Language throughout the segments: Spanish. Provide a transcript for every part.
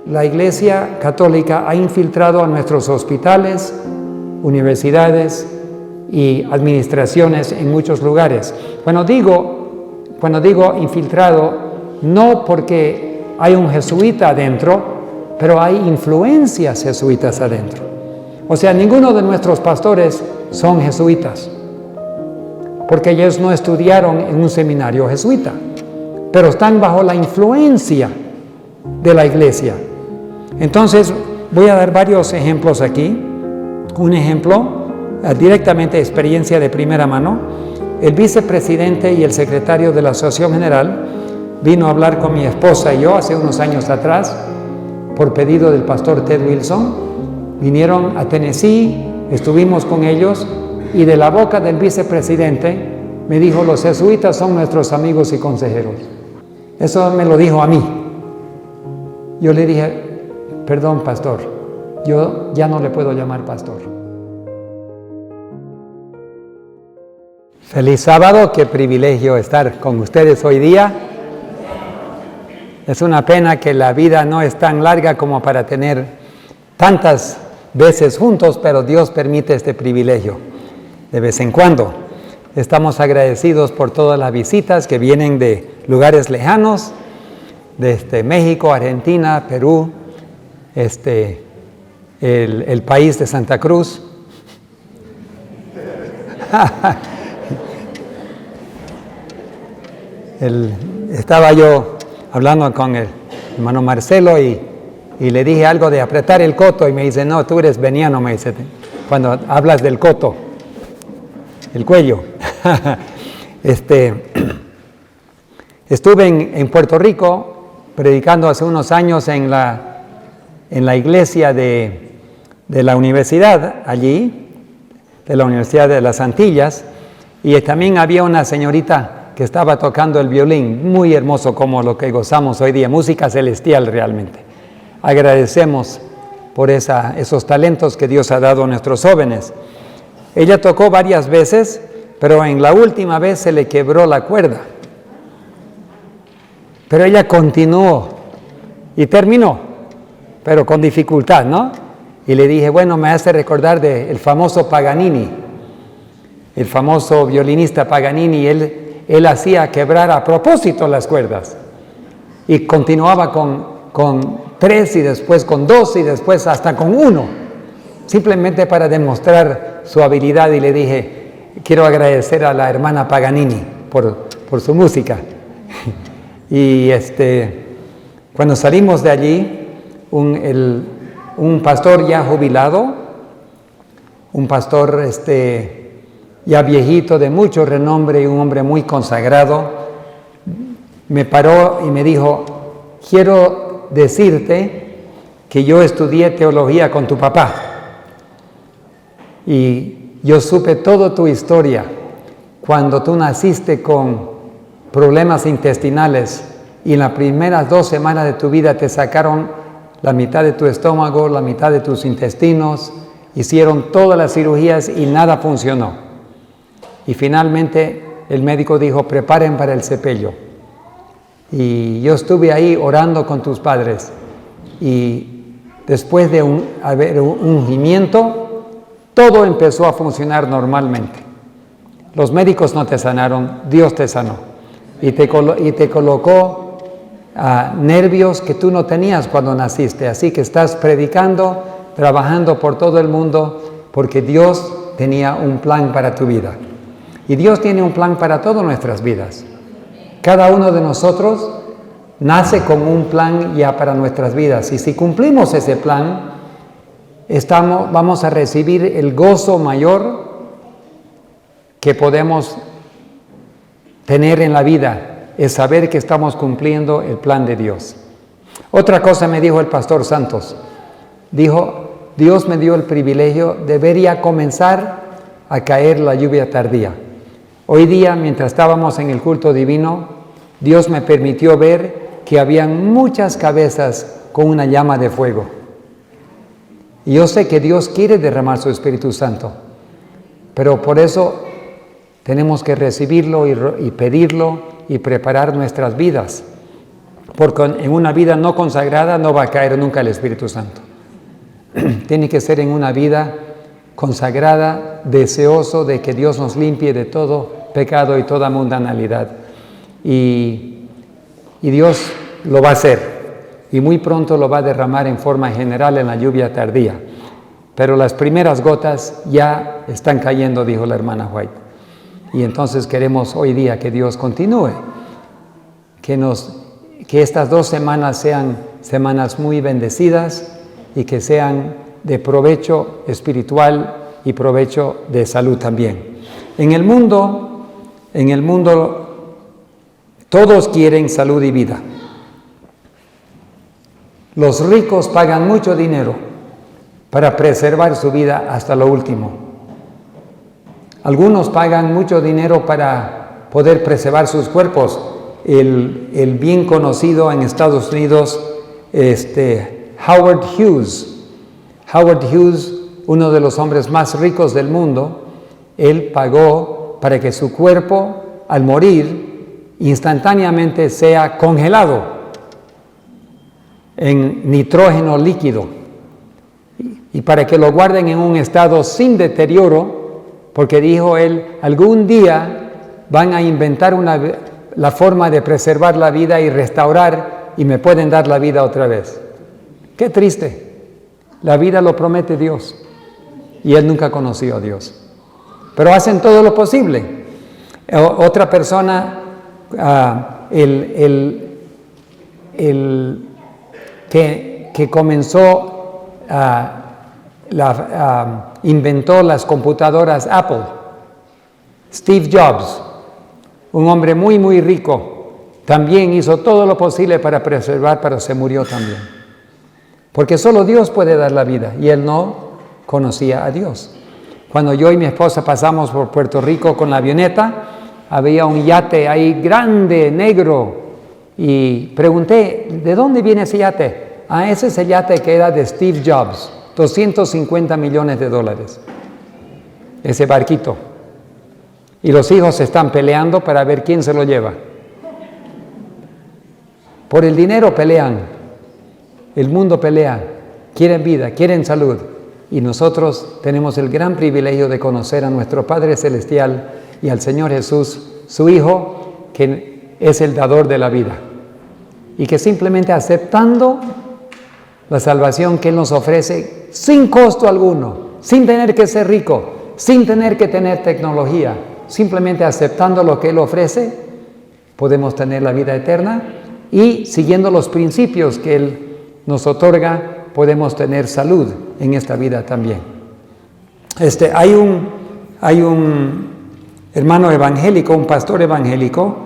la Iglesia Católica ha infiltrado a nuestros hospitales, universidades y administraciones en muchos lugares. Cuando digo infiltrado, no porque hay un jesuita adentro, pero hay influencias jesuitas adentro. O sea, ninguno de nuestros pastores son jesuitas, porque ellos no estudiaron en un seminario jesuita, pero están bajo la influencia de la Iglesia. Entonces, voy a dar varios ejemplos aquí. Un ejemplo, directamente experiencia de primera mano. El vicepresidente y el secretario de la Asociación General vino a hablar con mi esposa y yo hace unos años atrás, por pedido del pastor Ted Wilson. Vinieron a Tennessee, estuvimos con ellos, y de la boca del vicepresidente me dijo: los jesuitas son nuestros amigos y consejeros. Eso me lo dijo a mí. Yo le dije: perdón, pastor, yo ya no le puedo llamar pastor. Feliz sábado, qué privilegio estar con ustedes hoy día. Es una pena que la vida no es tan larga como para tener tantas veces juntos, pero Dios permite este privilegio de vez en cuando. Estamos agradecidos por todas las visitas que vienen de lugares lejanos, desde México, Argentina, Perú, el país de Santa Cruz. Estaba yo hablando con el hermano Marcelo y le dije algo de apretar el coto y me dice: no, tú eres veniano, me dice, cuando hablas del coto, el cuello. Estuve en Puerto Rico predicando hace unos años en la iglesia de la universidad allí, de la Universidad de las Antillas, y también había una señorita que estaba tocando el violín, muy hermoso como lo que gozamos hoy día, música celestial realmente. Agradecemos por esos talentos que Dios ha dado a nuestros jóvenes. Ella tocó varias veces, pero en la última vez se le quebró la cuerda. Pero ella continuó y terminó, pero con dificultad, ¿no? Y le dije: bueno, me hace recordar del famoso Paganini, el famoso violinista Paganini. Él hacía quebrar a propósito las cuerdas y continuaba con 3 y después con 2 y después hasta con 1, simplemente para demostrar su habilidad. Y le dije: quiero agradecer a la hermana Paganini por su música. Y cuando salimos de allí, un pastor ya jubilado, un pastor ya viejito, de mucho renombre y un hombre muy consagrado, me paró y me dijo: quiero decirte que yo estudié teología con tu papá y yo supe toda tu historia cuando tú naciste con problemas intestinales y en las primeras 2 semanas de tu vida te sacaron la mitad de tu estómago, la mitad de tus intestinos, hicieron todas las cirugías y nada funcionó. Y finalmente el médico dijo: preparen para el sepelio. Y yo estuve ahí orando con tus padres. Y después de haber un ungimiento, todo empezó a funcionar normalmente. Los médicos no te sanaron, Dios te sanó. Y te colocó nervios que tú no tenías cuando naciste. Así que estás predicando, trabajando por todo el mundo, porque Dios tenía un plan para tu vida. Y Dios tiene un plan para todas nuestras vidas. Cada uno de nosotros nace con un plan ya para nuestras vidas. Y si cumplimos ese plan, vamos a recibir el gozo mayor que podemos tener en la vida. Es saber que estamos cumpliendo el plan de Dios. Otra cosa me dijo el pastor Santos. Dijo: Dios me dio el privilegio de ver ya comenzar a caer la lluvia tardía. Hoy día, mientras estábamos en el culto divino, Dios me permitió ver que habían muchas cabezas con una llama de fuego. Y yo sé que Dios quiere derramar su Espíritu Santo, pero por eso tenemos que recibirlo y pedirlo y preparar nuestras vidas. porque en una vida no consagrada no va a caer nunca el Espíritu Santo. Tiene que ser en una vida consagrada, deseoso de que Dios nos limpie de todo pecado y toda mundanalidad. Y Dios lo va a hacer, y muy pronto lo va a derramar en forma general en la lluvia tardía. Pero las primeras gotas ya están cayendo, dijo la hermana White. Y entonces queremos hoy día que Dios continúe, que estas 2 semanas sean semanas muy bendecidas y que sean de provecho espiritual y provecho de salud también. En el mundo todos quieren salud y vida. Los ricos pagan mucho dinero para preservar su vida hasta lo último. Algunos pagan mucho dinero para poder preservar sus cuerpos. El bien conocido en Estados Unidos, Howard Hughes, uno de los hombres más ricos del mundo, él pagó para que su cuerpo, al morir, instantáneamente sea congelado en nitrógeno líquido y para que lo guarden en un estado sin deterioro, porque dijo él, algún día van a inventar la forma de preservar la vida y restaurar y me pueden dar la vida otra vez. Qué triste. La vida lo promete Dios y él nunca conoció a Dios. Pero hacen todo lo posible. Otra persona, que comenzó, inventó las computadoras Apple, Steve Jobs, un hombre muy, muy rico, también hizo todo lo posible para preservar, pero se murió también. Porque solo Dios puede dar la vida y él no conocía a Dios. Cuando yo y mi esposa pasamos por Puerto Rico con la avioneta, había un yate ahí grande, negro, y pregunté, ¿de dónde viene ese yate? Ese es el yate que era de Steve Jobs, $250 millones. Ese barquito. Y los hijos se están peleando para ver quién se lo lleva. Por el dinero pelean. El mundo pelea. Quieren vida, quieren salud. Y nosotros tenemos el gran privilegio de conocer a nuestro Padre Celestial y al Señor Jesús, su Hijo, que es el dador de la vida. Y que simplemente aceptando la salvación que Él nos ofrece sin costo alguno, sin tener que ser rico, sin tener que tener tecnología, simplemente aceptando lo que Él ofrece, podemos tener la vida eterna y siguiendo los principios que Él nos otorga, podemos tener salud en esta vida también. Hay un hermano evangélico, un pastor evangélico,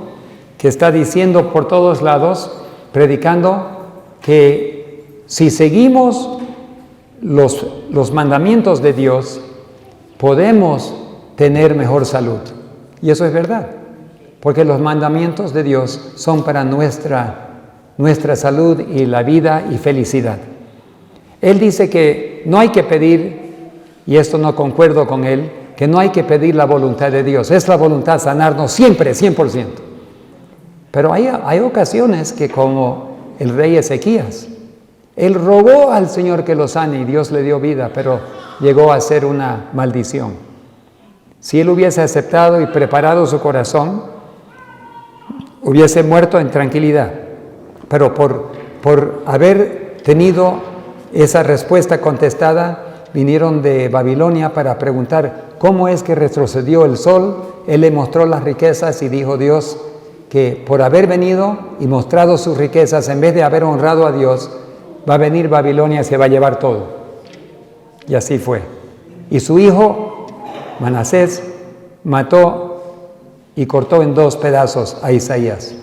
que está diciendo por todos lados, predicando, que si seguimos los mandamientos de Dios, podemos tener mejor salud. Y eso es verdad, porque los mandamientos de Dios son para nuestra salud y la vida y felicidad. Él dice que no hay que pedir, y esto no concuerdo con él, que no hay que pedir la voluntad de Dios. Es la voluntad sanarnos siempre, 100%. Pero hay ocasiones que, como el rey Ezequías, él rogó al Señor que lo sane y Dios le dio vida, pero llegó a ser una maldición. Si él hubiese aceptado y preparado su corazón, hubiese muerto en tranquilidad. Pero por haber tenido esa respuesta contestada, vinieron de Babilonia para preguntar cómo es que retrocedió el sol. Él le mostró las riquezas y dijo Dios que por haber venido y mostrado sus riquezas, en vez de haber honrado a Dios, va a venir Babilonia y se va a llevar todo. Y así fue. Y su hijo, Manasés, mató y cortó en 2 pedazos a Isaías,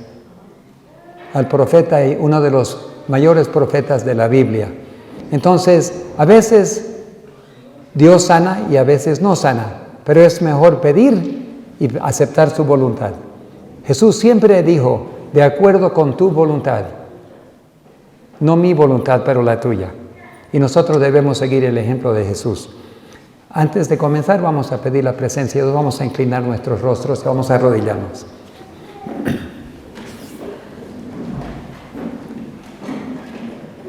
al profeta y uno de los mayores profetas de la Biblia. Entonces, a veces Dios sana y a veces no sana, pero es mejor pedir y aceptar su voluntad. Jesús siempre dijo, de acuerdo con tu voluntad, no mi voluntad, pero la tuya. Y nosotros debemos seguir el ejemplo de Jesús. Antes de comenzar, vamos a pedir la presencia de Dios, vamos a inclinar nuestros rostros y vamos a arrodillarnos.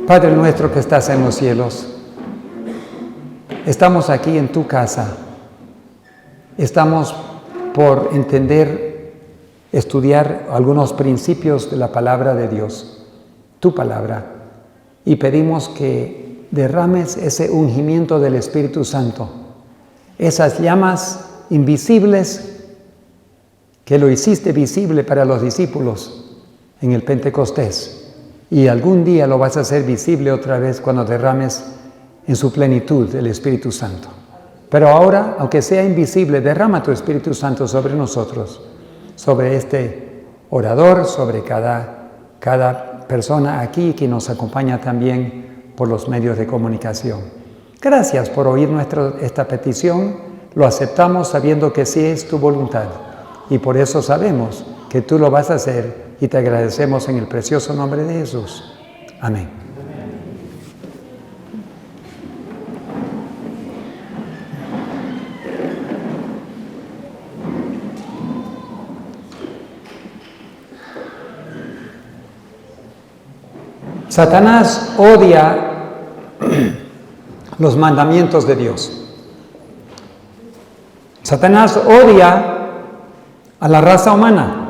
Padre nuestro que estás en los cielos, estamos aquí en tu casa. Estamos por entender, estudiar algunos principios de la palabra de Dios, tu palabra, y pedimos que derrames ese ungimiento del Espíritu Santo, esas llamas invisibles que lo hiciste visible para los discípulos en el Pentecostés. Y algún día lo vas a hacer visible otra vez cuando derrames en su plenitud el Espíritu Santo. Pero ahora, aunque sea invisible, derrama tu Espíritu Santo sobre nosotros, sobre este orador, sobre cada persona aquí que nos acompaña también por los medios de comunicación. Gracias por oír esta petición. Lo aceptamos sabiendo que sí es tu voluntad. Y por eso sabemos que tú lo vas a hacer. Y te agradecemos en el precioso nombre de Jesús. Amén. Satanás odia los mandamientos de Dios. Satanás odia a la raza humana,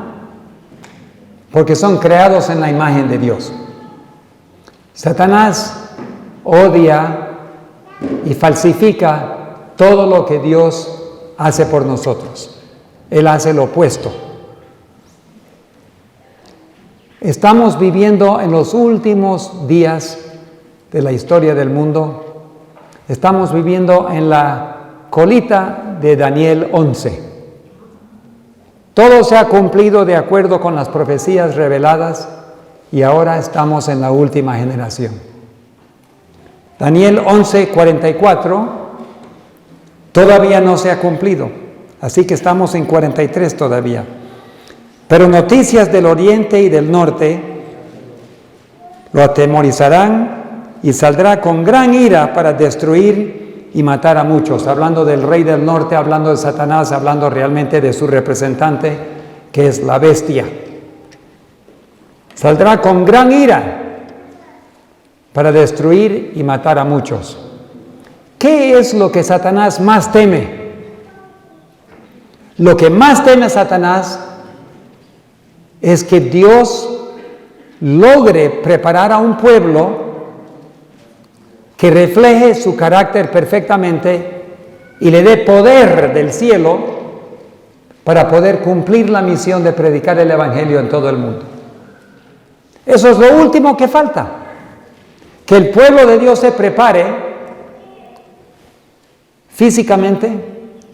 porque son creados en la imagen de Dios. Satanás odia y falsifica todo lo que Dios hace por nosotros. Él hace lo opuesto. Estamos viviendo en los últimos días de la historia del mundo. Estamos viviendo en la colita de Daniel 11. Todo se ha cumplido de acuerdo con las profecías reveladas y ahora estamos en la última generación. Daniel 11:44 todavía no se ha cumplido, así que estamos en 43 todavía. Pero noticias del oriente y del norte lo atemorizarán y saldrá con gran ira para destruir y matar a muchos, hablando del rey del norte, hablando de Satanás, hablando realmente de su representante, que es la bestia. Saldrá con gran ira para destruir y matar a muchos. ¿Qué es lo que Satanás más teme? Lo que más teme Satanás es que Dios logre preparar a un pueblo que refleje su carácter perfectamente y le dé poder del cielo para poder cumplir la misión de predicar el Evangelio en todo el mundo. Eso es lo último que falta, que el pueblo de Dios se prepare físicamente,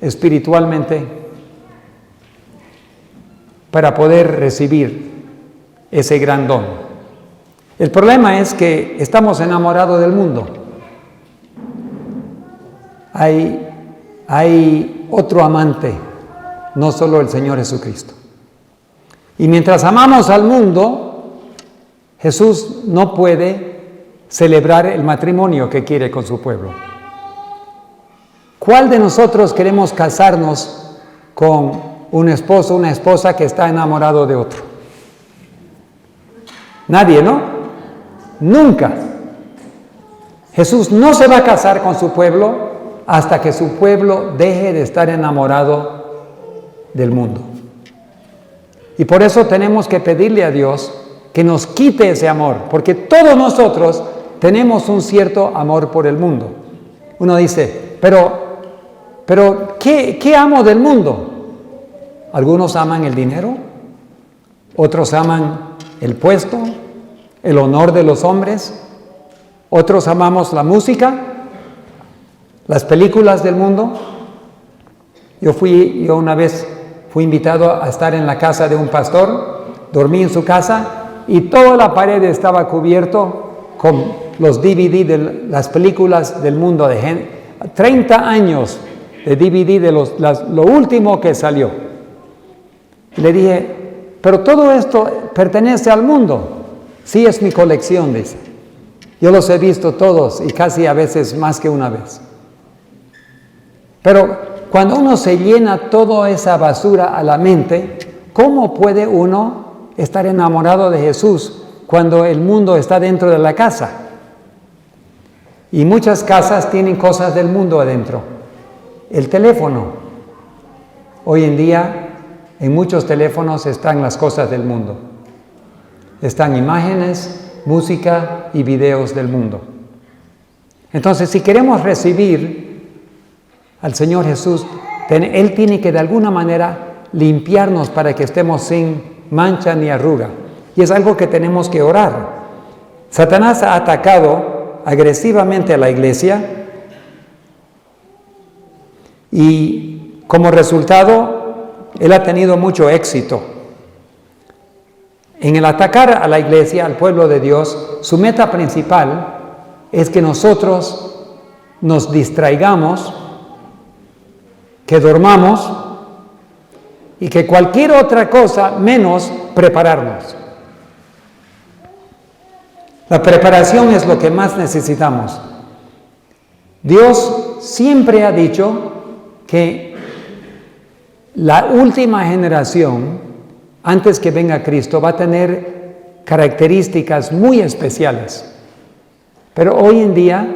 espiritualmente, para poder recibir ese gran don. El problema es que estamos enamorados del mundo. Hay otro amante, no solo el Señor Jesucristo. Y mientras amamos al mundo, Jesús no puede celebrar el matrimonio que quiere con su pueblo. ¿Cuál de nosotros queremos casarnos con un esposo o una esposa que está enamorado de otro? Nadie, ¿no? Nunca. Jesús no se va a casar con su pueblo hasta que su pueblo deje de estar enamorado del mundo. Y por eso tenemos que pedirle a Dios que nos quite ese amor, porque todos nosotros tenemos un cierto amor por el mundo. Uno dice, pero ¿qué amo del mundo? Algunos aman el dinero, otros aman el puesto, el honor de los hombres, otros amamos la música, las películas del mundo. Yo una vez fui invitado a estar en la casa de un pastor, dormí en su casa y toda la pared estaba cubierto con los DVD de las películas del mundo, de gente, 30 años de DVD de lo último que salió. Y le dije, pero todo esto pertenece al mundo. Sí, es mi colección, dice. Yo los he visto todos y casi a veces más que una vez. Pero cuando uno se llena toda esa basura a la mente, ¿cómo puede uno estar enamorado de Jesús cuando el mundo está dentro de la casa? Y muchas casas tienen cosas del mundo adentro. El teléfono. Hoy en día, en muchos teléfonos están las cosas del mundo. Están imágenes, música y videos del mundo. Entonces, si queremos recibir al Señor Jesús, Él tiene que de alguna manera limpiarnos para que estemos sin mancha ni arruga. Y es algo que tenemos que orar. Satanás ha atacado agresivamente a la iglesia y como resultado, él ha tenido mucho éxito. En el atacar a la iglesia, al pueblo de Dios, su meta principal es que nosotros nos distraigamos, que dormamos y que cualquier otra cosa menos prepararnos. La preparación es lo que más necesitamos. Dios siempre ha dicho que la última generación, antes que venga Cristo, va a tener características muy especiales. Pero hoy en día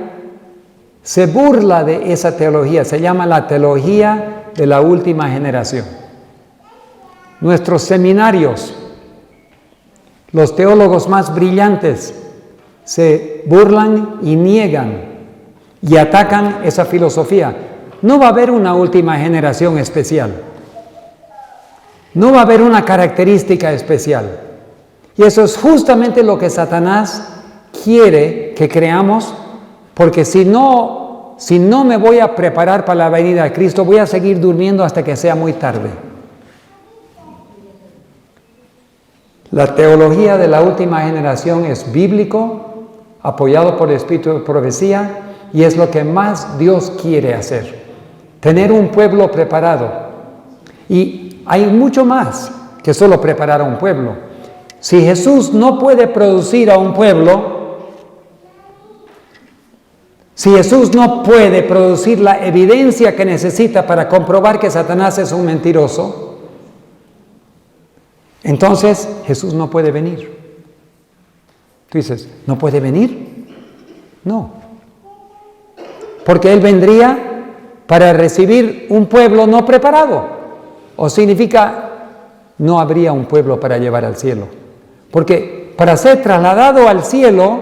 se burla de esa teología, se llama la teología de la última generación. Nuestros seminarios, los teólogos más brillantes, se burlan y niegan y atacan esa filosofía. No va a haber una última generación especial. No va a haber una característica especial. Y eso es justamente lo que Satanás quiere que creamos, porque si no me voy a preparar para la venida de Cristo, voy a seguir durmiendo hasta que sea muy tarde. La teología de la última generación es bíblico, apoyado por el Espíritu de profecía, y es lo que más Dios quiere hacer. Tener un pueblo preparado. Y hay mucho más que solo preparar a un pueblo. Si Jesús no puede producir a un pueblo, si Jesús no puede producir la evidencia que necesita para comprobar que Satanás es un mentiroso, entonces Jesús no puede venir. Tú dices, ¿no puede venir? No. Porque Él vendría para recibir un pueblo no preparado. O significa, no habría un pueblo para llevar al cielo. Porque para ser trasladado al cielo,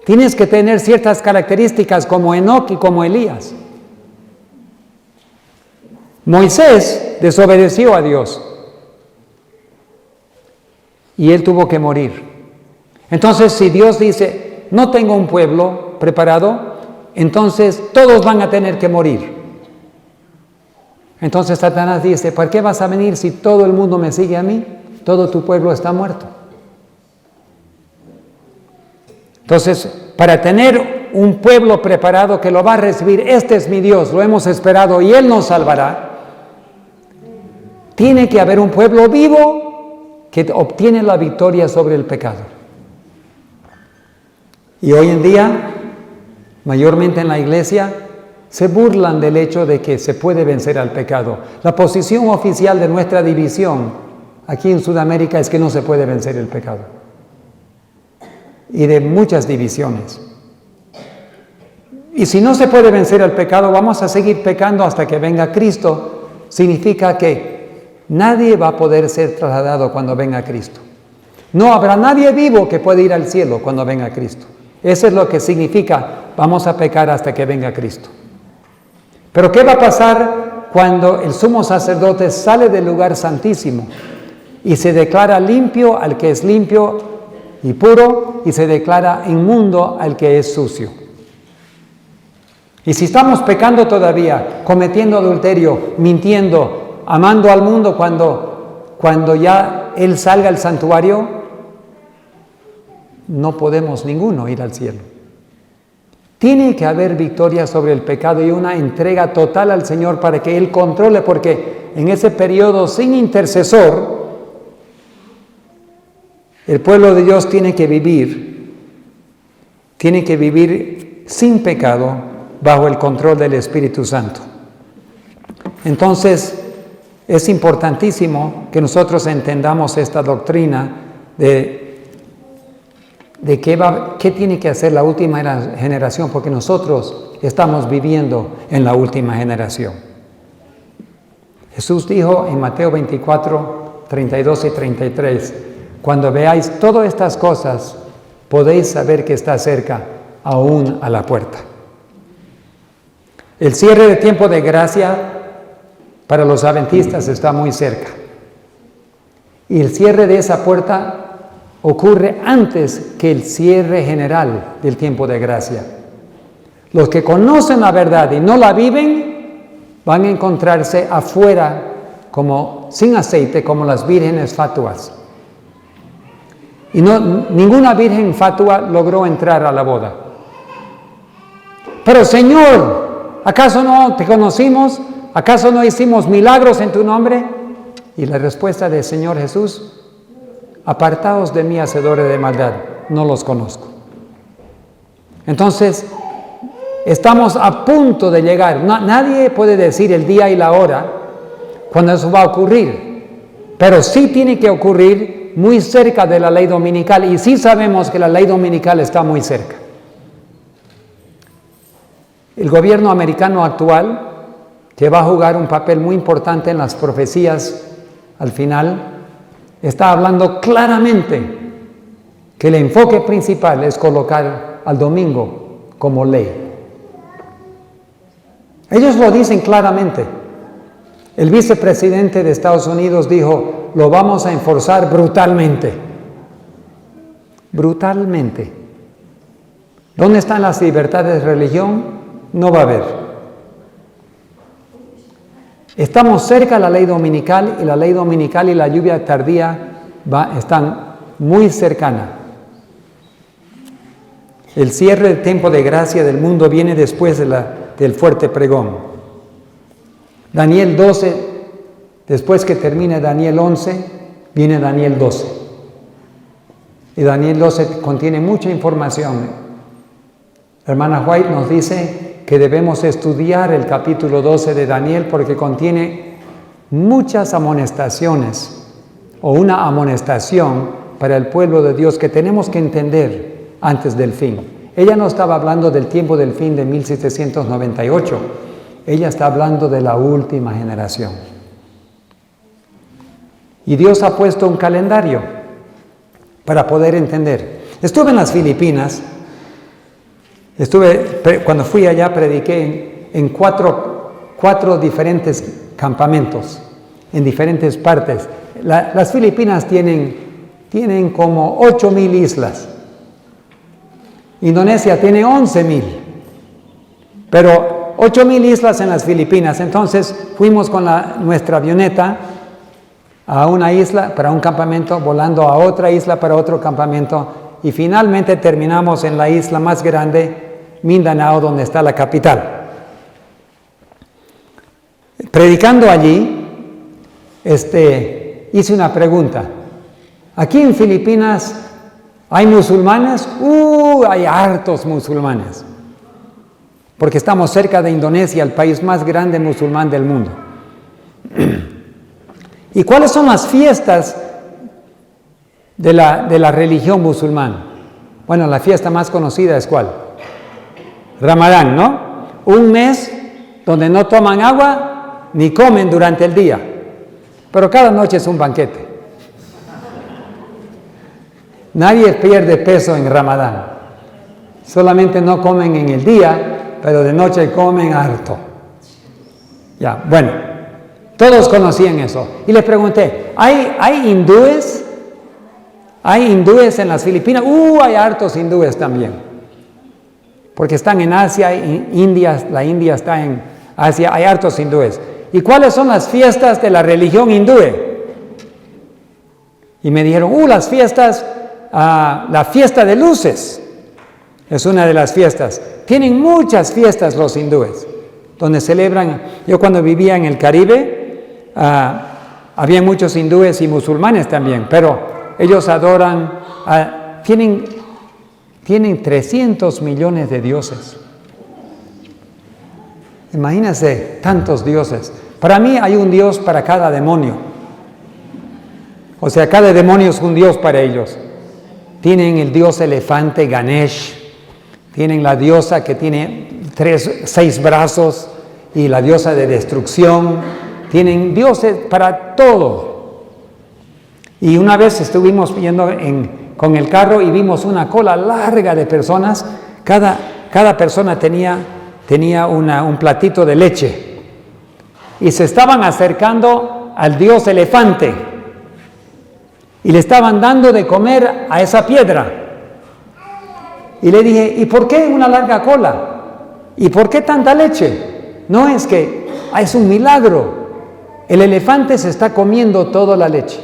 tienes que tener ciertas características como Enoc y como Elías. Moisés desobedeció a Dios y él tuvo que morir. Entonces, si Dios dice, no tengo un pueblo preparado, entonces todos van a tener que morir. Entonces Satanás dice, ¿por qué vas a venir si todo el mundo me sigue a mí? Todo tu pueblo está muerto. Entonces, para tener un pueblo preparado que lo va a recibir, este es mi Dios, lo hemos esperado y Él nos salvará, tiene que haber un pueblo vivo que obtiene la victoria sobre el pecado. Y hoy en día, mayormente en la iglesia, se burlan del hecho de que se puede vencer al pecado. La posición oficial de nuestra división aquí en Sudamérica es que no se puede vencer el pecado. Y de muchas divisiones. Y si no se puede vencer el pecado, vamos a seguir pecando hasta que venga Cristo. Significa que nadie va a poder ser trasladado cuando venga Cristo. No habrá nadie vivo que pueda ir al cielo cuando venga Cristo. Eso es lo que significa, vamos a pecar hasta que venga Cristo. Pero ¿qué va a pasar cuando el sumo sacerdote sale del lugar santísimo y se declara limpio al que es limpio y puro y se declara inmundo al que es sucio? Y si estamos pecando todavía, cometiendo adulterio, mintiendo, amando al mundo cuando ya Él salga al santuario, no podemos ninguno ir al cielo. Tiene que haber victoria sobre el pecado y una entrega total al Señor para que Él controle, porque en ese periodo sin intercesor, el pueblo de Dios tiene que vivir sin pecado bajo el control del Espíritu Santo. Entonces, es importantísimo que nosotros entendamos esta doctrina de de qué tiene que hacer la última generación, porque nosotros estamos viviendo en la última generación. Jesús dijo en Mateo 24, 32 y 33, cuando veáis todas estas cosas, podéis saber que está cerca, aún a la puerta. El cierre de tiempo de gracia para los adventistas está muy cerca. Y el cierre de esa puerta ocurre antes que el cierre general del tiempo de gracia. Los que conocen la verdad y no la viven, van a encontrarse afuera como sin aceite, como las vírgenes fatuas. Y ninguna virgen fatua logró entrar a la boda. Pero Señor, ¿acaso no te conocimos? ¿Acaso no hicimos milagros en tu nombre? Y la respuesta del Señor Jesús: apartaos de mí, hacedores de maldad, no los conozco. Entonces, estamos a punto de llegar. Nadie puede decir el día y la hora cuando eso va a ocurrir, pero sí tiene que ocurrir muy cerca de la ley dominical, y sí sabemos que la ley dominical está muy cerca. El gobierno americano actual, que va a jugar un papel muy importante en las profecías al final, está hablando claramente que el enfoque principal es colocar al domingo como ley. Ellos lo dicen claramente. El vicepresidente de Estados Unidos dijo: lo vamos a enforzar brutalmente. Brutalmente. ¿Dónde están las libertades de religión? No va a haber. Estamos cerca de la ley dominical, y la ley dominical y la lluvia tardía están muy cercanas. El cierre del tiempo de gracia del mundo viene después del fuerte pregón. Daniel 12, después que termine Daniel 11, viene Daniel 12. Y Daniel 12 contiene mucha información. La hermana White nos dice que debemos estudiar el capítulo 12 de Daniel porque contiene muchas amonestaciones, o una amonestación para el pueblo de Dios que tenemos que entender antes del fin. Ella no estaba hablando del tiempo del fin de 1798, ella está hablando de la última generación. Y Dios ha puesto un calendario para poder entender. Estuve en las Filipinas. Cuando fui allá, prediqué en cuatro diferentes campamentos, en diferentes partes. Las Filipinas tienen como 8,000 islas. Indonesia tiene 11,000. Pero 8,000 islas en las Filipinas. Entonces fuimos con nuestra avioneta a una isla para un campamento, volando a otra isla para otro campamento, y finalmente terminamos en la isla más grande, Mindanao, donde está la capital. Predicando allí, hice una pregunta. ¿Aquí en Filipinas hay musulmanes? Hay hartos musulmanes. Porque estamos cerca de Indonesia, el país más grande musulmán del mundo. ¿Y cuáles son las fiestas de la religión musulmana? Bueno, la fiesta más conocida es ¿cuál? Ramadán, ¿no? Un mes donde no toman agua ni comen durante el día, pero cada noche es un banquete. Nadie pierde peso en Ramadán, solamente no comen en el día, pero de noche comen harto. Ya, bueno, todos conocían eso. Y les pregunté, ¿hay hindúes? ¿Hay hindúes en las Filipinas? Hay hartos hindúes también. Porque están en Asia, la India está en Asia, hay hartos hindúes. ¿Y cuáles son las fiestas de la religión hindúe? Y me dijeron, las fiestas, la fiesta de luces es una de las fiestas. Tienen muchas fiestas los hindúes, donde celebran. Yo cuando vivía en el Caribe, había muchos hindúes y musulmanes también, pero ellos adoran, tienen 300 millones de dioses. Imagínense tantos dioses. Para mí hay un dios para cada demonio. O sea, cada demonio es un dios para ellos. tienen el dios elefante Ganesh, tienen la diosa que tiene 6 brazos y la diosa de destrucción, tienen dioses para todo. Y una vez estuvimos yendo con el carro y vimos una cola larga de personas, cada persona tenía un platito de leche y se estaban acercando al dios elefante y le estaban dando de comer a esa piedra. Y le dije, ¿y por qué una larga cola? ¿Y por qué tanta leche? No, es que es un milagro. El elefante se está comiendo toda la leche.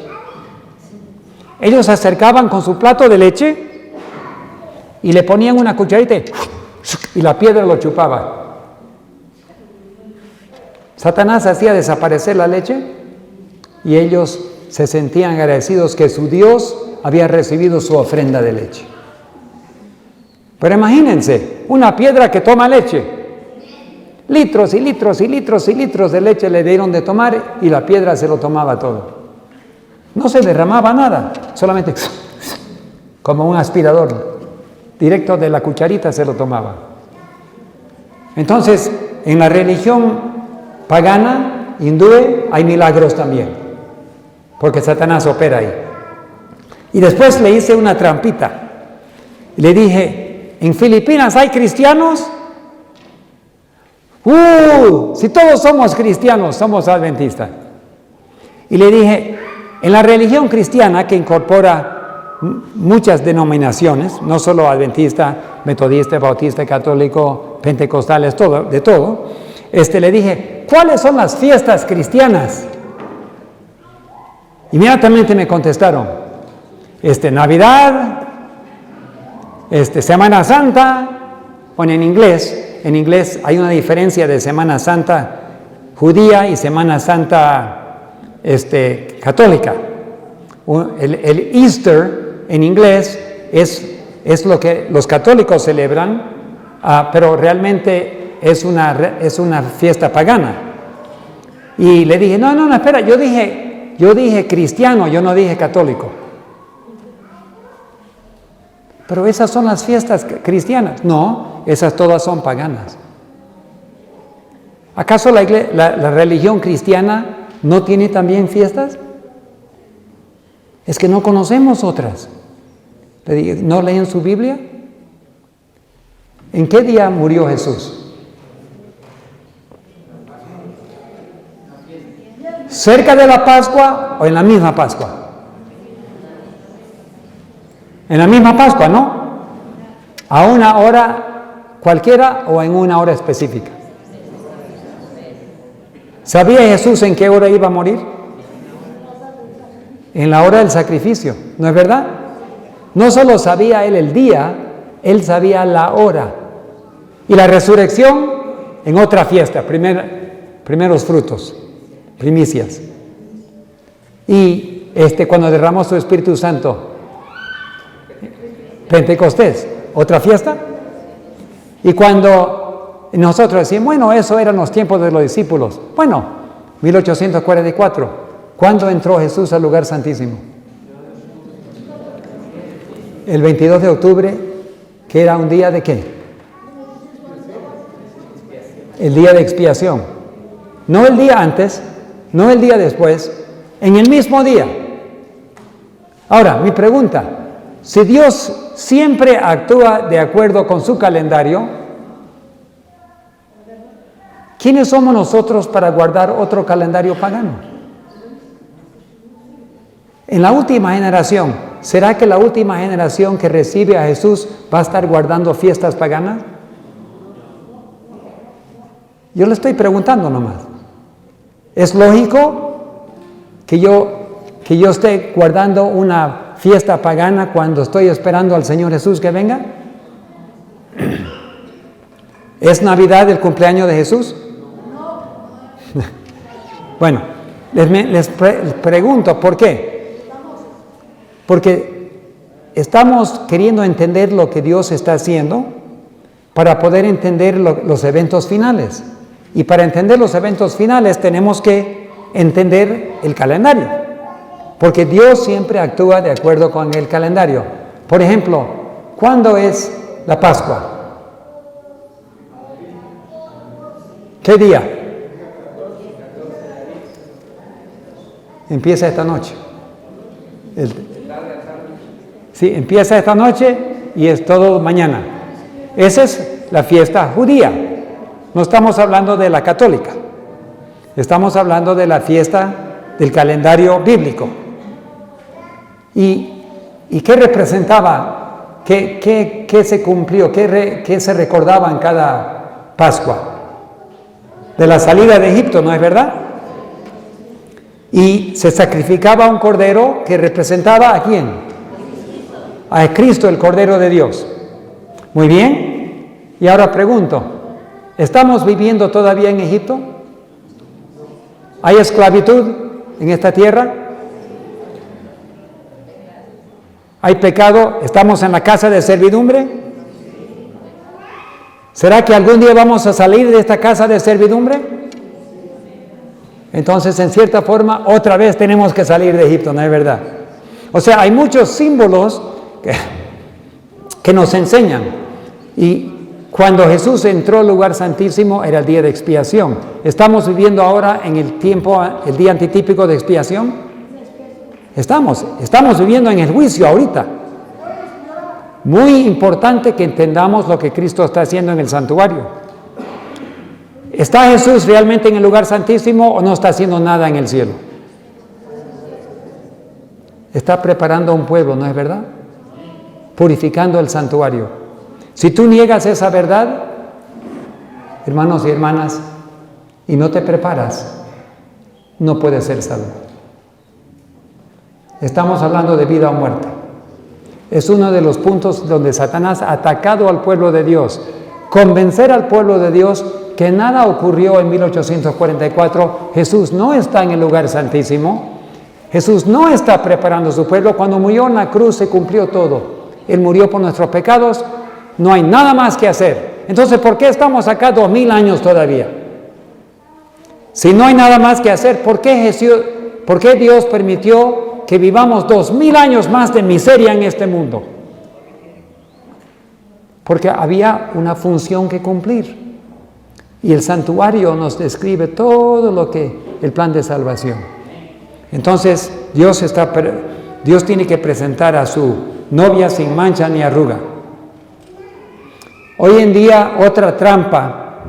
Ellos se acercaban con su plato de leche y le ponían una cucharita y la piedra lo chupaba. Satanás hacía desaparecer la leche y ellos se sentían agradecidos que su Dios había recibido su ofrenda de leche. Pero imagínense, una piedra que toma leche. Litros y litros y litros y litros de leche le dieron de tomar y la piedra se lo tomaba todo. No se derramaba nada, solamente como un aspirador. Directo de la cucharita se lo tomaba. Entonces, en la religión pagana, hindú, hay milagros también, porque Satanás opera ahí. Y después le hice una trampita. Le dije, ¿en Filipinas hay cristianos? Si todos somos cristianos, somos adventistas. Y le dije, en la religión cristiana, que incorpora muchas denominaciones, no solo adventista, metodista, bautista, católico, pentecostales, todo, de todo, le dije, ¿cuáles son las fiestas cristianas? Inmediatamente me contestaron, Navidad, Semana Santa, bueno, en inglés hay una diferencia de Semana Santa judía y Semana Santa católica. El Easter en inglés es lo que los católicos celebran, pero realmente es una fiesta pagana. Y le dije, no, espera, yo dije cristiano, yo no dije católico. Pero esas son las fiestas cristianas. No, esas todas son paganas. ¿Acaso la religión cristiana no tiene también fiestas? Es que no conocemos otras. ¿No leen su Biblia? ¿En qué día murió Jesús? ¿Cerca de la Pascua o en la misma Pascua? En la misma Pascua, ¿no? ¿A una hora cualquiera o en una hora específica? ¿Sabía Jesús en qué hora iba a morir? En la hora del sacrificio, ¿no es verdad? No solo sabía él el día, él sabía la hora. Y la resurrección en otra fiesta, primeros frutos, primicias. Y cuando derramó su Espíritu Santo, Pentecostés, otra fiesta. Y cuando nosotros decimos, bueno, eso eran los tiempos de los discípulos. Bueno, 1844, ¿cuándo entró Jesús al lugar santísimo? El 22 de octubre, que era un día de ¿qué? El día de expiación. No el día antes, no el día después, en el mismo día. Ahora, mi pregunta, si Dios siempre actúa de acuerdo con su calendario, ¿quiénes somos nosotros para guardar otro calendario pagano? En la última generación, ¿será que la última generación que recibe a Jesús va a estar guardando fiestas paganas? Yo le estoy preguntando nomás. ¿Es lógico que yo esté guardando una fiesta pagana cuando estoy esperando al Señor Jesús que venga? ¿Es Navidad el cumpleaños de Jesús? Bueno, les pregunto, ¿por qué? Porque estamos queriendo entender lo que Dios está haciendo para poder entender los eventos finales. Y para entender los eventos finales tenemos que entender el calendario. Porque Dios siempre actúa de acuerdo con el calendario. Por ejemplo, ¿cuándo es la Pascua? ¿Qué día? Empieza esta noche. Sí, empieza esta noche y es todo mañana. Esa es la fiesta judía. No estamos hablando de la católica. Estamos hablando de la fiesta del calendario bíblico. ¿Y qué representaba? ¿Qué se cumplió? ¿Qué se recordaba en cada Pascua? De la salida de Egipto, ¿no es verdad? Y se sacrificaba un cordero que representaba ¿a quién? A Cristo, el Cordero de Dios. Muy bien. Y ahora pregunto, ¿estamos viviendo todavía en Egipto? ¿Hay esclavitud en esta tierra? ¿Hay pecado? ¿Estamos en la casa de servidumbre? ¿Será que algún día vamos a salir de esta casa de servidumbre? Entonces, en cierta forma, otra vez tenemos que salir de Egipto, ¿no es verdad? O sea, hay muchos símbolos que nos enseñan. Y cuando Jesús entró al lugar santísimo era el día de expiación. ¿Estamos viviendo ahora en el día antitípico de expiación? Estamos viviendo en el juicio ahorita. Muy importante que entendamos lo que Cristo está haciendo en el santuario. ¿Está Jesús realmente en el lugar santísimo o no está haciendo nada en el cielo? Está preparando un pueblo, ¿no es verdad? Purificando el santuario. Si tú niegas esa verdad, hermanos y hermanas, y no te preparas, no puedes ser salvo. Estamos hablando de vida o muerte. Es uno de los puntos donde Satanás ha atacado al pueblo de Dios. Convencer al pueblo de Dios que nada ocurrió en 1844. Jesús no está en el lugar santísimo. Jesús no está preparando su pueblo. Cuando murió en la cruz se cumplió todo. Él murió por nuestros pecados. No hay nada más que hacer. Entonces, ¿por qué estamos acá 2000 años todavía? Si no hay nada más que hacer, ¿por qué Dios permitió que vivamos 2000 años más de miseria en este mundo? Porque había una función que cumplir. Y el santuario nos describe todo lo que el plan de salvación. Entonces, Dios tiene que presentar a su novia sin mancha ni arruga. Hoy en día, otra trampa,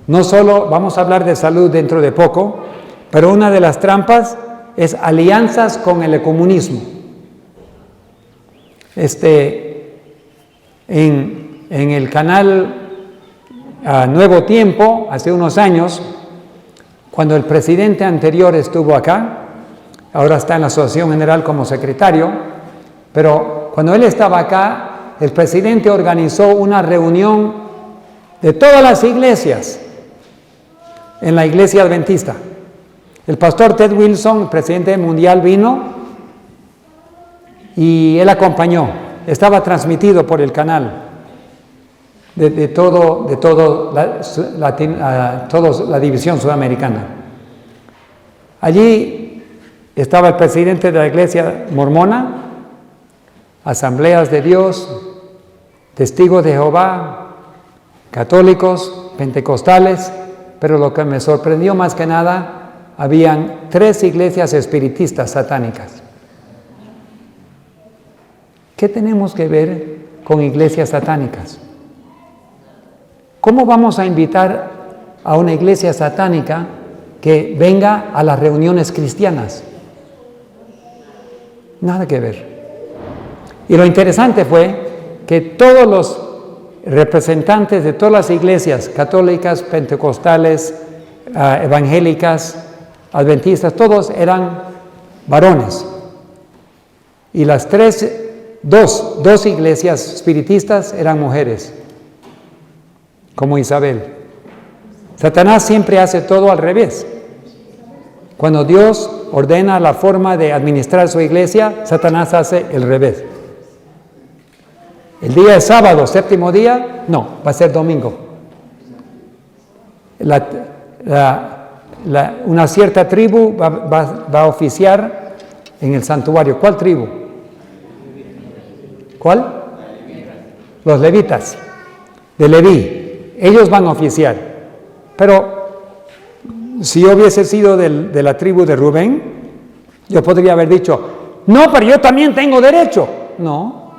no solo vamos a hablar de salud dentro de poco, pero una de las trampas es alianzas con el ecumenismo. En el canal Nuevo Tiempo, hace unos años, cuando el presidente anterior estuvo acá, ahora está en la Asociación General como secretario, pero cuando él estaba acá, el presidente organizó una reunión de todas las iglesias en la iglesia adventista. El pastor Ted Wilson, el presidente mundial, vino y él acompañó. Estaba transmitido por el canal de toda la división sudamericana. Allí estaba el presidente de la iglesia mormona, Asambleas de Dios, Testigos de Jehová, católicos, pentecostales, pero lo que me sorprendió más que nada, habían 3 iglesias espiritistas satánicas. ¿Qué tenemos que ver con iglesias satánicas? ¿Cómo vamos a invitar a una iglesia satánica que venga a las reuniones cristianas? Nada que ver. Y lo interesante fue que todos los representantes de todas las iglesias católicas, pentecostales, evangélicas, adventistas, todos eran varones. Y las dos iglesias espiritistas eran mujeres, como Isabel. Satanás siempre hace todo al revés. Cuando Dios ordena la forma de administrar su iglesia, Satanás hace el revés. El día de sábado, 7º día, no, va a ser domingo. Una cierta tribu va a oficiar en el santuario. ¿Cuál tribu? ¿Cuál? Los levitas, de Leví. Ellos van a oficiar. Pero si yo hubiese sido de la tribu de Rubén, yo podría haber dicho, no, pero yo también tengo derecho. No,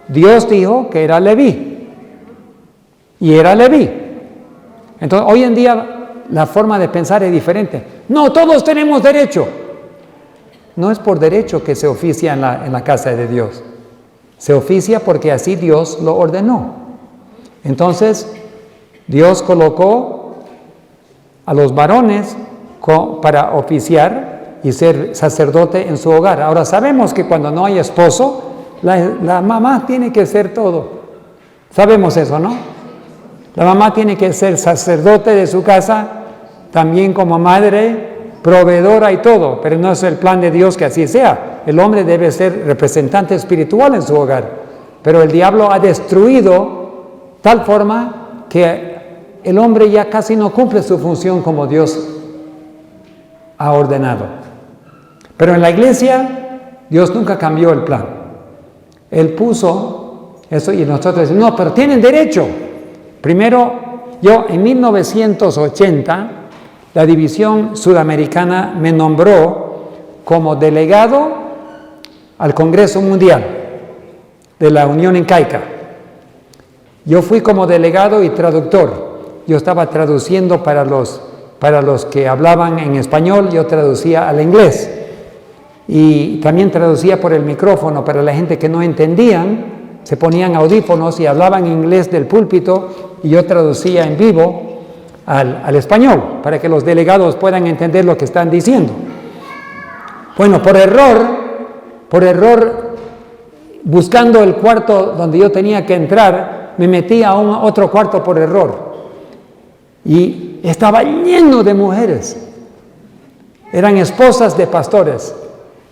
Dios dijo que era Leví. Y era Leví. Entonces, hoy en día la forma de pensar es diferente. No, todos tenemos derecho. No es por derecho que se oficia en la casa de Dios. Se oficia porque así Dios lo ordenó. Entonces, Dios colocó a los varones para oficiar y ser sacerdote en su hogar. Ahora sabemos que cuando no hay esposo, la mamá tiene que ser todo. Sabemos eso, ¿no? La mamá tiene que ser sacerdote de su casa, también como madre, proveedora y todo, pero no es el plan de Dios que así sea. El hombre debe ser representante espiritual en su hogar, pero el diablo ha destruido tal forma que el hombre ya casi no cumple su función como Dios ha ordenado. Pero en la iglesia, Dios nunca cambió el plan. Él puso eso y nosotros decimos, no, pero tienen derecho. Primero, yo en 1980, la División Sudamericana me nombró como delegado al Congreso Mundial de la Unión Incaica. Yo fui como delegado y traductor. Yo estaba traduciendo para los que hablaban en español, yo traducía al inglés. Y también traducía por el micrófono para la gente que no entendían, se ponían audífonos y hablaban inglés del púlpito y yo traducía en vivo al español para que los delegados puedan entender lo que están diciendo. Bueno, por error, buscando el cuarto donde yo tenía que entrar, me metí a otro cuarto por error. Y estaba lleno de mujeres. Eran esposas de pastores.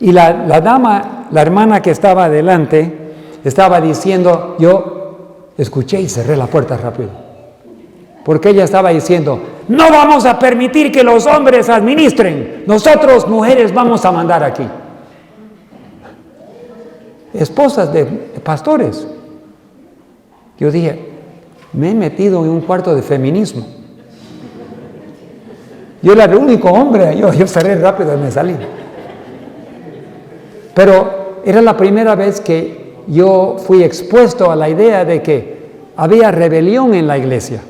Y la dama, la hermana que estaba adelante, estaba diciendo, yo escuché y cerré la puerta rápido. Porque ella estaba diciendo, no vamos a permitir que los hombres administren. Nosotros, mujeres, vamos a mandar aquí. Esposas de pastores. Yo dije, me he metido en un cuarto de feminismo. Yo era el único hombre, yo cerré rápido y me salí. Pero era la primera vez que yo fui expuesto a la idea de que había rebelión en la iglesia.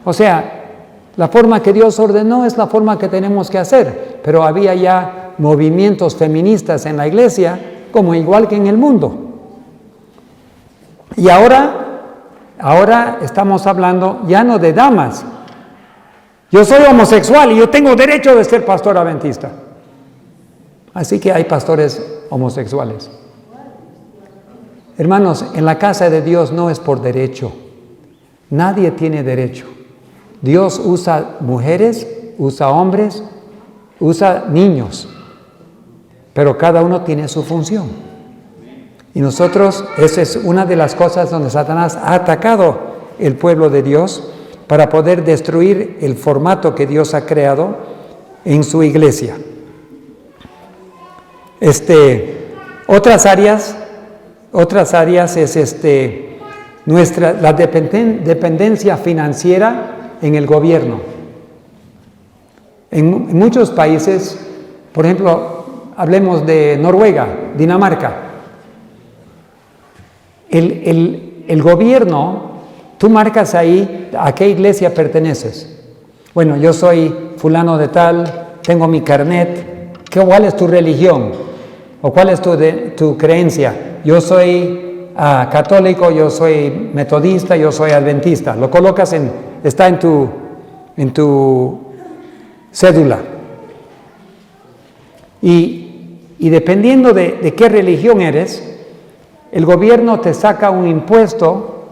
O sea, la forma que Dios ordenó es la forma que tenemos que hacer, pero había ya movimientos feministas en la iglesia, como igual que en el mundo. Y ahora estamos hablando ya no de damas. Yo soy homosexual y yo tengo derecho de ser pastor adventista. Así que hay pastores homosexuales. Hermanos, en la casa de Dios no es por derecho. Nadie tiene derecho. Dios usa mujeres, usa hombres, usa niños. Pero cada uno tiene su función. Y nosotros, esa es una de las cosas donde Satanás ha atacado el pueblo de Dios para poder destruir el formato que Dios ha creado en su iglesia. Otras áreas es la dependencia financiera en el gobierno. En muchos países, por ejemplo, hablemos de Noruega, Dinamarca. El gobierno, tú marcas ahí a qué iglesia perteneces. Bueno, yo soy fulano de tal, tengo mi carnet. ¿Cuál es tu religión? ¿O cuál es tu creencia? Yo soy católico, yo soy metodista, yo soy adventista. Lo colocas está en tu cédula. Y dependiendo de qué religión eres, el gobierno te saca un impuesto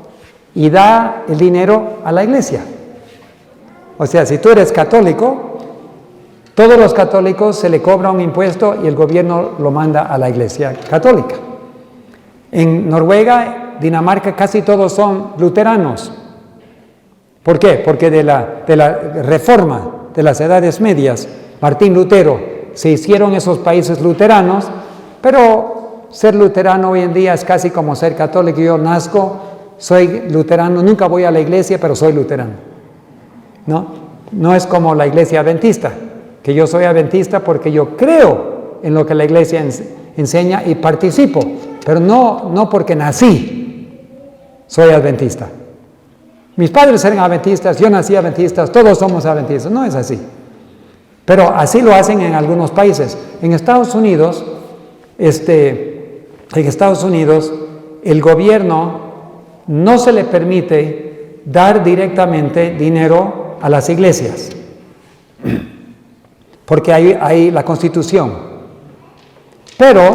y da el dinero a la iglesia. O sea, si tú eres católico, todos los católicos se le cobra un impuesto y el gobierno lo manda a la iglesia católica. En Noruega, Dinamarca, casi todos son luteranos. ¿Por qué? Porque de la reforma de las edades medias, Martín Lutero, se hicieron esos países luteranos, pero ser luterano hoy en día es casi como ser católico. Yo nazco, soy luterano, nunca voy a la iglesia, pero soy luterano. No es como la iglesia adventista, que yo soy adventista porque yo creo en lo que la iglesia enseña y participo, pero no porque nací, soy adventista. Mis padres eran adventistas, yo nací adventistas, todos somos adventistas, no es así. Pero así lo hacen en algunos países. En Estados Unidos, el gobierno no se le permite dar directamente dinero a las iglesias, porque hay la Constitución. Pero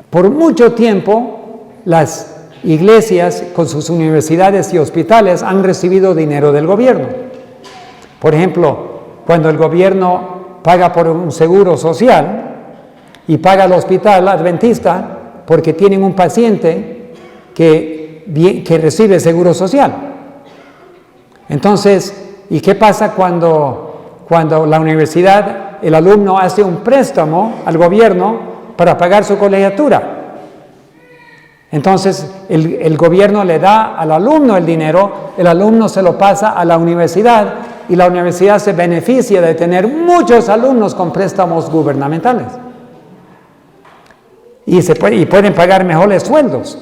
por mucho tiempo las iglesias con sus universidades y hospitales han recibido dinero del gobierno. Por ejemplo, cuando el gobierno paga por un seguro social y paga al hospital adventista porque tienen un paciente que recibe seguro social. Entonces, ¿y qué pasa cuando la universidad, el alumno hace un préstamo al gobierno para pagar su colegiatura? Entonces, el gobierno le da al alumno el dinero, el alumno se lo pasa a la universidad y la universidad se beneficia de tener muchos alumnos con préstamos gubernamentales. Y pueden pagar mejores sueldos.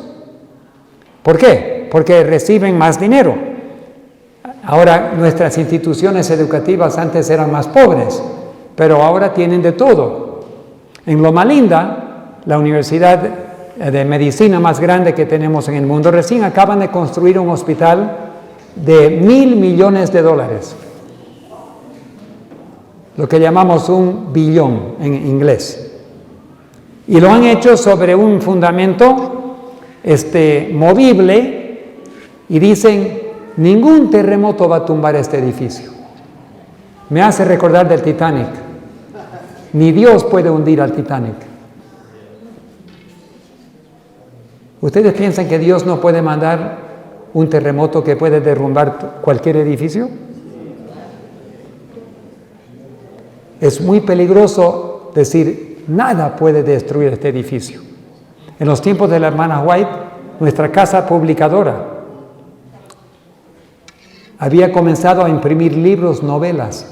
¿Por qué? Porque reciben más dinero. Ahora, nuestras instituciones educativas antes eran más pobres, pero ahora tienen de todo. En Loma Linda, la universidad de medicina más grande que tenemos en el mundo, recién acaban de construir un hospital de $1,000 millones, lo que llamamos un billón en inglés, y lo han hecho sobre un fundamento movible, y dicen, ningún terremoto va a tumbar este edificio. Me hace recordar del Titanic. Ni Dios puede hundir al Titanic. ¿Ustedes piensan que Dios no puede mandar un terremoto que puede derrumbar cualquier edificio? Es muy peligroso decir, nada puede destruir este edificio. En los tiempos de la hermana White, nuestra casa publicadora había comenzado a imprimir libros, novelas,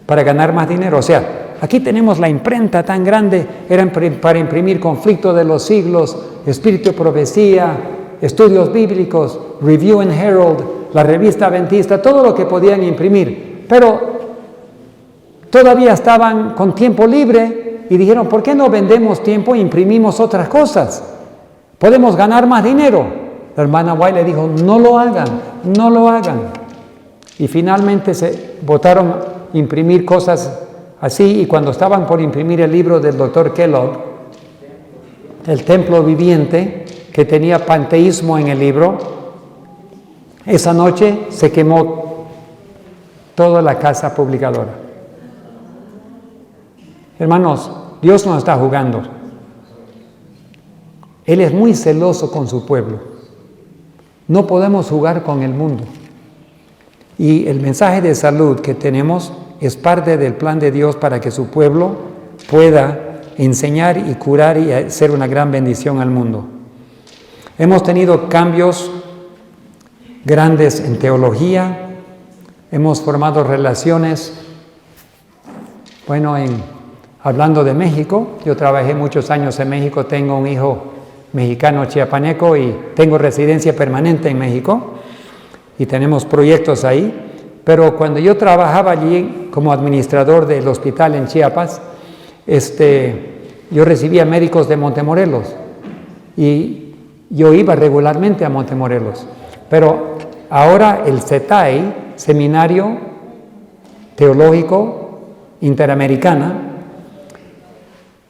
para ganar más dinero. O sea, aquí tenemos la imprenta tan grande, era para imprimir Conflicto de los Siglos, Espíritu de Profecía, Estudios Bíblicos, Review and Herald, la revista adventista, todo lo que podían imprimir. Pero todavía estaban con tiempo libre y dijeron, ¿por qué no vendemos tiempo e imprimimos otras cosas? Podemos ganar más dinero. La hermana White le dijo, no lo hagan, no lo hagan. Y finalmente se votaron a imprimir cosas así, y cuando estaban por imprimir el libro del Dr. Kellogg, El Templo Viviente, que tenía panteísmo en el libro, esa noche se quemó toda la casa publicadora. Hermanos, Dios no está jugando. Él es muy celoso con su pueblo. No podemos jugar con el mundo. Y el mensaje de salud que tenemos es parte del plan de Dios para que su pueblo pueda enseñar y curar y ser una gran bendición al mundo. Hemos tenido cambios grandes en teología, hemos formado relaciones, hablando de México, yo trabajé muchos años en México, tengo un hijo mexicano chiapaneco y tengo residencia permanente en México y tenemos proyectos ahí, pero cuando yo trabajaba allí como administrador del hospital en Chiapas, yo recibía médicos de Montemorelos y yo iba regularmente a Montemorelos, pero ahora el CETAI, Seminario Teológico Interamericana,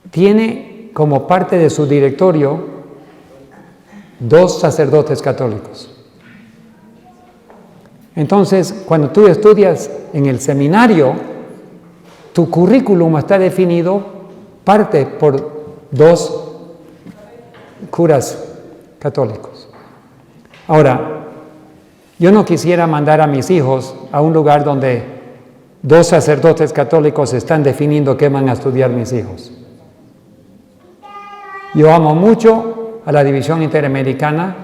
tiene como parte de su directorio 2 sacerdotes católicos. Entonces, cuando tú estudias en el seminario, tu currículum está definido parte por 2 curas católicos. Ahora, yo no quisiera mandar a mis hijos a un lugar donde 2 sacerdotes católicos están definiendo qué van a estudiar mis hijos. Yo amo mucho a la División Interamericana.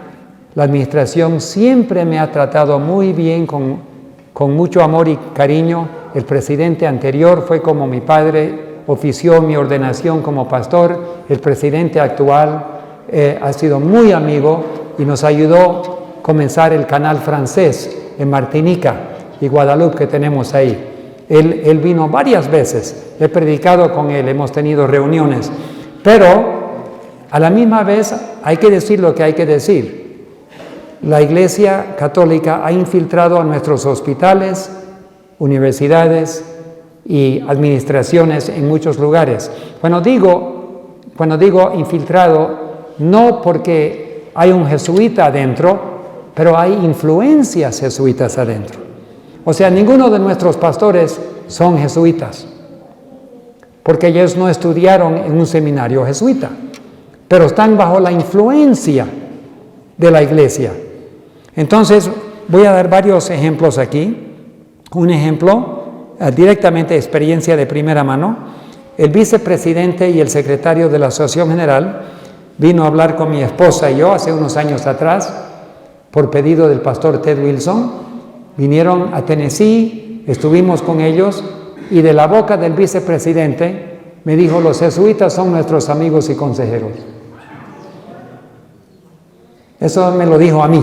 La administración siempre me ha tratado muy bien, con mucho amor y cariño. El presidente anterior fue como mi padre, ofició mi ordenación como pastor. El presidente actual ha sido muy amigo y nos ayudó a comenzar el canal francés en Martinica y Guadalupe que tenemos ahí. Él vino varias veces, he predicado con él, hemos tenido reuniones, pero a la misma vez hay que decir lo que hay que decir. La Iglesia Católica ha infiltrado a nuestros hospitales, universidades y administraciones en muchos lugares. Cuando digo infiltrado, no porque hay un jesuita adentro, pero hay influencias jesuitas adentro. O sea, ninguno de nuestros pastores son jesuitas, porque ellos no estudiaron en un seminario jesuita, pero están bajo la influencia de la iglesia. Entonces, voy a dar varios ejemplos aquí. Un ejemplo, directamente experiencia de primera mano. El vicepresidente y el secretario de la Asociación General vino a hablar con mi esposa y yo hace unos años atrás, por pedido del pastor Ted Wilson. Vinieron a Tennessee, estuvimos con ellos y de la boca del vicepresidente me dijo: los jesuitas son nuestros amigos y consejeros. Eso me lo dijo a mí.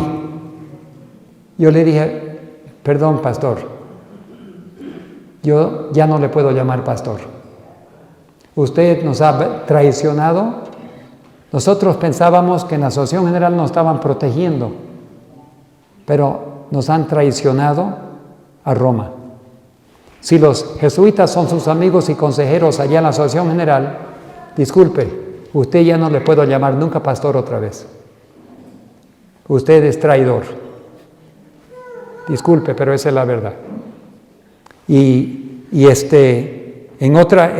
Yo le dije: perdón, pastor, yo ya no le puedo llamar pastor. Usted nos ha traicionado. Nosotros pensábamos que en la Asociación General nos estaban protegiendo, pero nos han traicionado a Roma. Si los jesuitas son sus amigos y consejeros allá en la Asociación General, disculpe, usted ya no le puedo llamar nunca pastor otra vez. Usted es traidor. Disculpe, pero esa es la verdad. En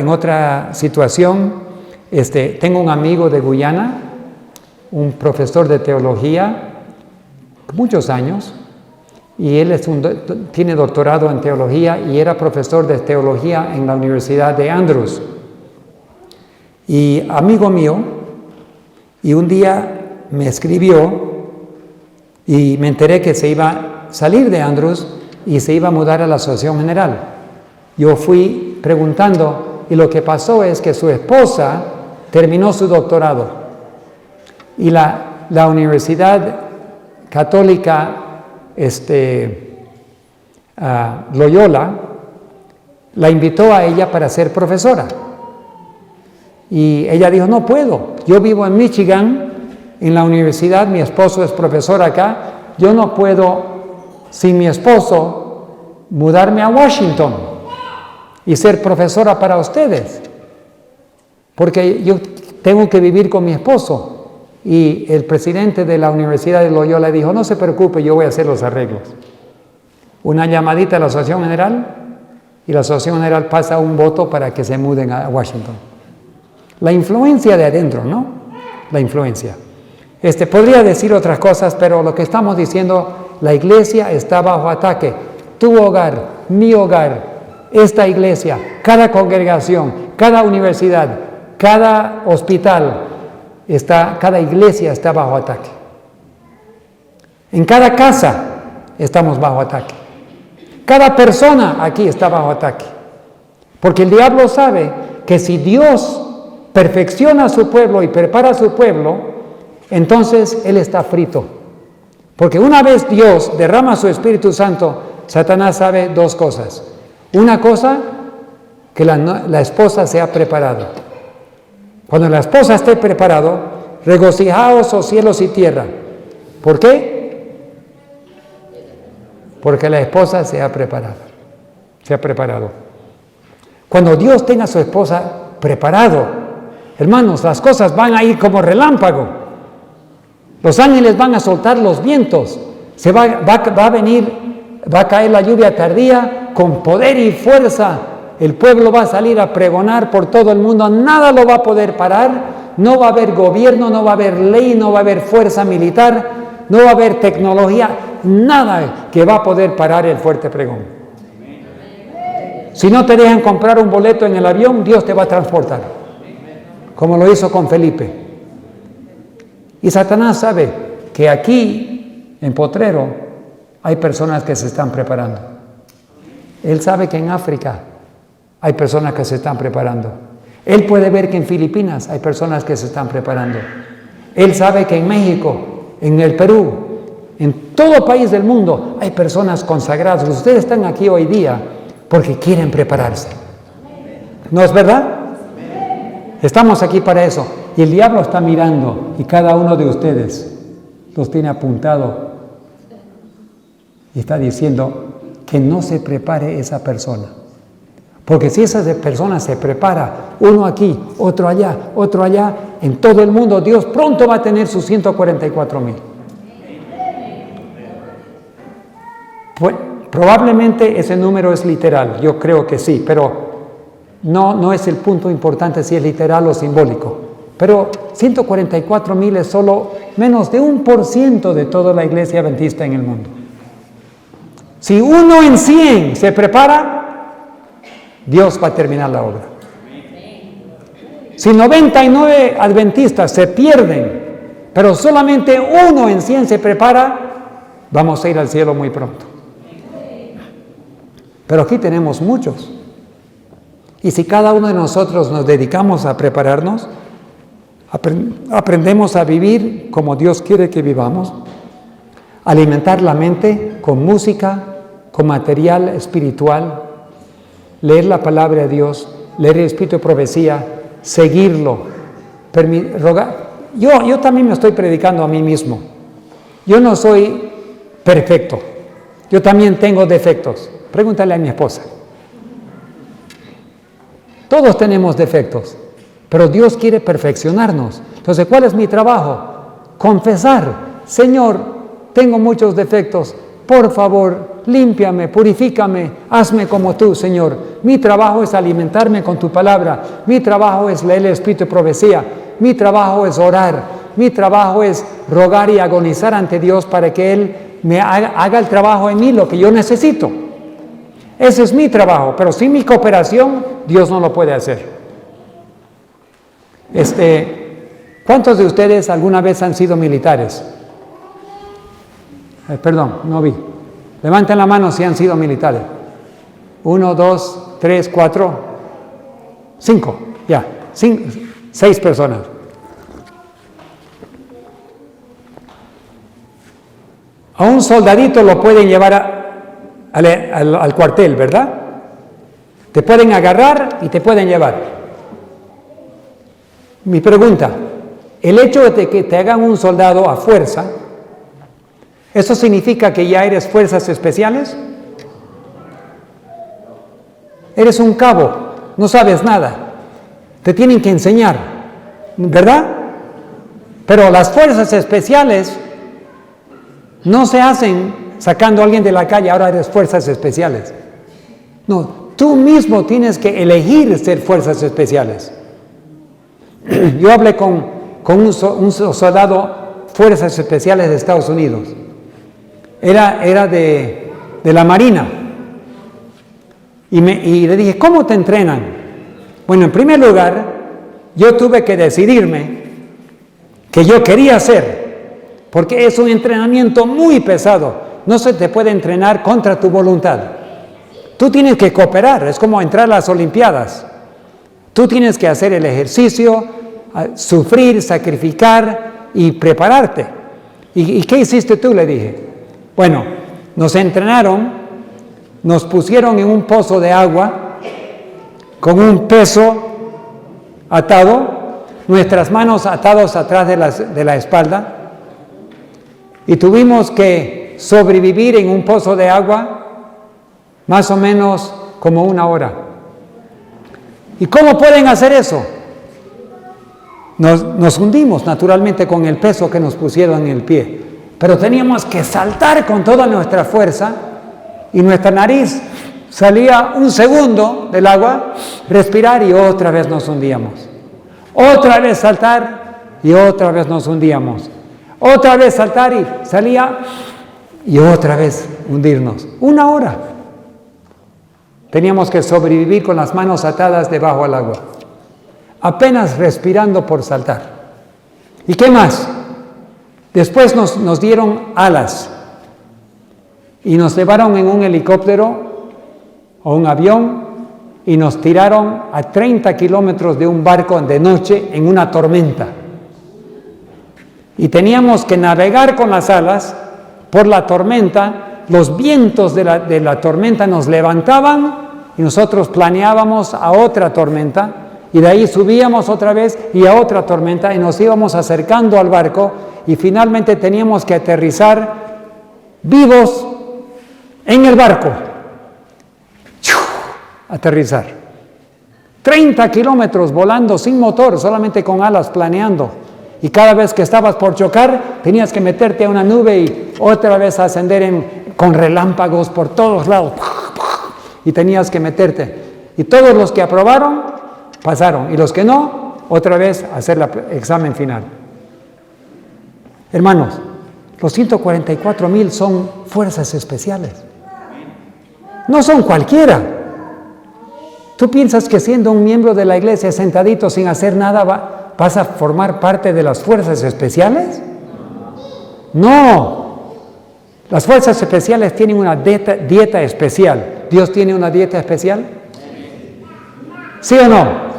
otra situación, tengo un amigo de Guyana, un profesor de teología, muchos años, y él tiene doctorado en teología y era profesor de teología en la Universidad de Andrews. Y amigo mío, y un día me escribió y me enteré que se iba a salir de Andrews y se iba a mudar a la Asociación General. Yo fui preguntando y lo que pasó es que su esposa terminó su doctorado y la Universidad Católica Loyola la invitó a ella para ser profesora y ella dijo: no puedo, yo vivo en Michigan, en la universidad, mi esposo es profesor acá, yo no puedo sin mi esposo mudarme a Washington y ser profesora para ustedes, porque yo tengo que vivir con mi esposo. Y el presidente de la Universidad de Loyola dijo: no se preocupe, yo voy a hacer los arreglos. Una llamadita a la Asociación General y la Asociación General pasa un voto para que se muden a Washington. La influencia de adentro, ¿no? La influencia. Podría decir otras cosas, pero lo que estamos diciendo, la iglesia está bajo ataque. Tu hogar, mi hogar, esta iglesia, cada congregación, cada universidad, cada hospital, cada iglesia está bajo ataque. En cada casa estamos bajo ataque. Cada persona aquí está bajo ataque. Porque el diablo sabe que si Dios perfecciona a su pueblo y prepara a su pueblo, entonces Él está frito. Porque una vez Dios derrama su Espíritu Santo, Satanás sabe dos cosas. Una cosa, que la esposa se ha preparado. Cuando la esposa esté preparado, regocijaos, oh cielos y tierra. ¿Por qué? Porque la esposa se ha preparado. Se ha preparado. Cuando Dios tenga a su esposa preparado, hermanos, las cosas van a ir como relámpago. Los ángeles van a soltar los vientos. Va a caer la lluvia tardía con poder y fuerza. El pueblo va a salir a pregonar por todo el mundo, nada lo va a poder parar, no va a haber gobierno, no va a haber ley, no va a haber fuerza militar, no va a haber tecnología, nada que va a poder parar el fuerte pregón. Si no te dejan comprar un boleto en el avión, Dios te va a transportar, como lo hizo con Felipe. Y Satanás sabe que aquí, en Potrero, hay personas que se están preparando. Él sabe que en África hay personas que se están preparando. Él puede ver que en Filipinas hay personas que se están preparando. Él sabe que en México, en el Perú, en todo país del mundo hay personas consagradas. Ustedes están aquí hoy día porque quieren prepararse. ¿No es verdad? Estamos aquí para eso. Y el diablo está mirando y cada uno de ustedes los tiene apuntado y está diciendo que no se prepare esa persona. Porque si esa persona se prepara, uno aquí, otro allá, en todo el mundo, Dios pronto va a tener sus 144,000. Pues, probablemente ese número es literal, yo creo que sí, pero no es el punto importante si es literal o simbólico. Pero 144,000 es solo menos de 1% de toda la iglesia adventista en el mundo. Si 1 en 100 se prepara, Dios va a terminar la obra. Si 99 adventistas se pierden, pero solamente 1 en 100 se prepara, vamos a ir al cielo muy pronto. Pero aquí tenemos muchos. Y si cada uno de nosotros nos dedicamos a prepararnos, aprendemos a vivir como Dios quiere que vivamos, alimentar la mente con música, con material espiritual, leer la palabra de Dios, leer el Espíritu de profecía, seguirlo, rogar. Yo también me estoy predicando a mí mismo. Yo no soy perfecto. Yo también tengo defectos. Pregúntale a mi esposa. Todos tenemos defectos, pero Dios quiere perfeccionarnos. Entonces, ¿cuál es mi trabajo? Confesar. Señor, tengo muchos defectos. Por favor, límpiame, purifícame, hazme como tú, Señor. Mi trabajo es alimentarme con tu palabra. Mi trabajo es leer el Espíritu de profecía. Mi trabajo es orar. Mi trabajo es rogar y agonizar ante Dios para que Él me haga el trabajo en mí, lo que yo necesito. Ese es mi trabajo, pero sin mi cooperación, Dios no lo puede hacer. ¿Cuántos de ustedes alguna vez han sido militares? Perdón, no vi. Levanten la mano si han sido militares. 1, 2, 3, 4, 5. Ya, 6 personas. A un soldadito lo pueden llevar al cuartel, ¿verdad? Te pueden agarrar y te pueden llevar. Mi pregunta, el hecho de que te hagan un soldado a fuerza, ¿eso significa que ya eres fuerzas especiales? Eres un cabo, no sabes nada. Te tienen que enseñar, ¿verdad? Pero las fuerzas especiales no se hacen sacando a alguien de la calle, ahora eres fuerzas especiales. No, tú mismo tienes que elegir ser fuerzas especiales. Yo hablé con un soldado fuerzas especiales de Estados Unidos. Era de la Marina. Y le dije, ¿cómo te entrenan? Bueno, en primer lugar, yo tuve que decidirme que yo quería hacer, porque es un entrenamiento muy pesado. No se te puede entrenar contra tu voluntad. Tú tienes que cooperar, es como entrar a las Olimpiadas. Tú tienes que hacer el ejercicio, sufrir, sacrificar y prepararte. ¿Y qué hiciste tú? Le dije. Bueno, nos entrenaron, nos pusieron en un pozo de agua con un peso atado, nuestras manos atadas atrás de la espalda, y tuvimos que sobrevivir en un pozo de agua más o menos como 1 hora. ¿Y cómo pueden hacer eso? Nos hundimos naturalmente con el peso que nos pusieron en el pie, pero teníamos que saltar con toda nuestra fuerza y nuestra nariz salía 1 segundo del agua, respirar y otra vez nos hundíamos. Otra vez saltar y otra vez nos hundíamos. Otra vez saltar y salía y otra vez hundirnos. 1 hora. Teníamos que sobrevivir con las manos atadas debajo del agua, apenas respirando por saltar. ¿Y qué más? Después nos dieron alas y nos llevaron en un helicóptero o un avión y nos tiraron a 30 kilómetros de un barco de noche en una tormenta. Y teníamos que navegar con las alas por la tormenta. Los vientos de la tormenta nos levantaban y nosotros planeábamos a otra tormenta y de ahí subíamos otra vez y a otra tormenta y nos íbamos acercando al barco y finalmente teníamos que aterrizar vivos en el barco. Aterrizar. 30 kilómetros volando sin motor, solamente con alas planeando. Y cada vez que estabas por chocar, tenías que meterte a una nube y otra vez ascender con relámpagos por todos lados. Y tenías que meterte. Y todos los que aprobaron, pasaron. Y los que no, otra vez hacer el examen final. Hermanos, los 144,000 son fuerzas especiales. No son cualquiera. ¿Tú piensas que siendo un miembro de la iglesia sentadito sin hacer nada vas a formar parte de las fuerzas especiales? No. Las fuerzas especiales tienen una dieta especial. ¿Dios tiene una dieta especial? ¿Sí o no?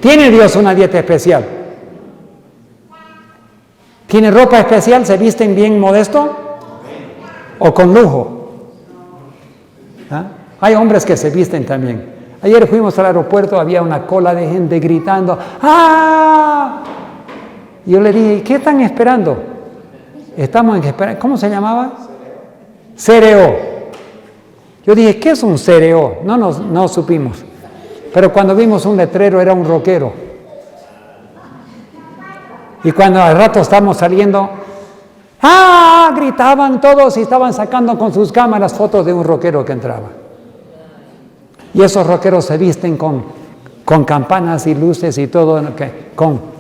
¿Tiene Dios una dieta especial? ¿Tiene ropa especial? ¿Se visten bien modesto? ¿O con lujo? ¿Ah? Hay hombres que se visten también. Ayer fuimos al aeropuerto, había una cola de gente gritando, ¡ah! Y yo le dije, ¿qué están esperando? Estamos en espera. ¿Cómo se llamaba? Cereo. Yo dije, ¿qué es un cereo? No supimos. Pero cuando vimos un letrero era un rockero. Y cuando al rato estamos saliendo, ¡ah! Gritaban todos y estaban sacando con sus cámaras fotos de un rockero que entraba. Y esos rockeros se visten con campanas y luces y todo,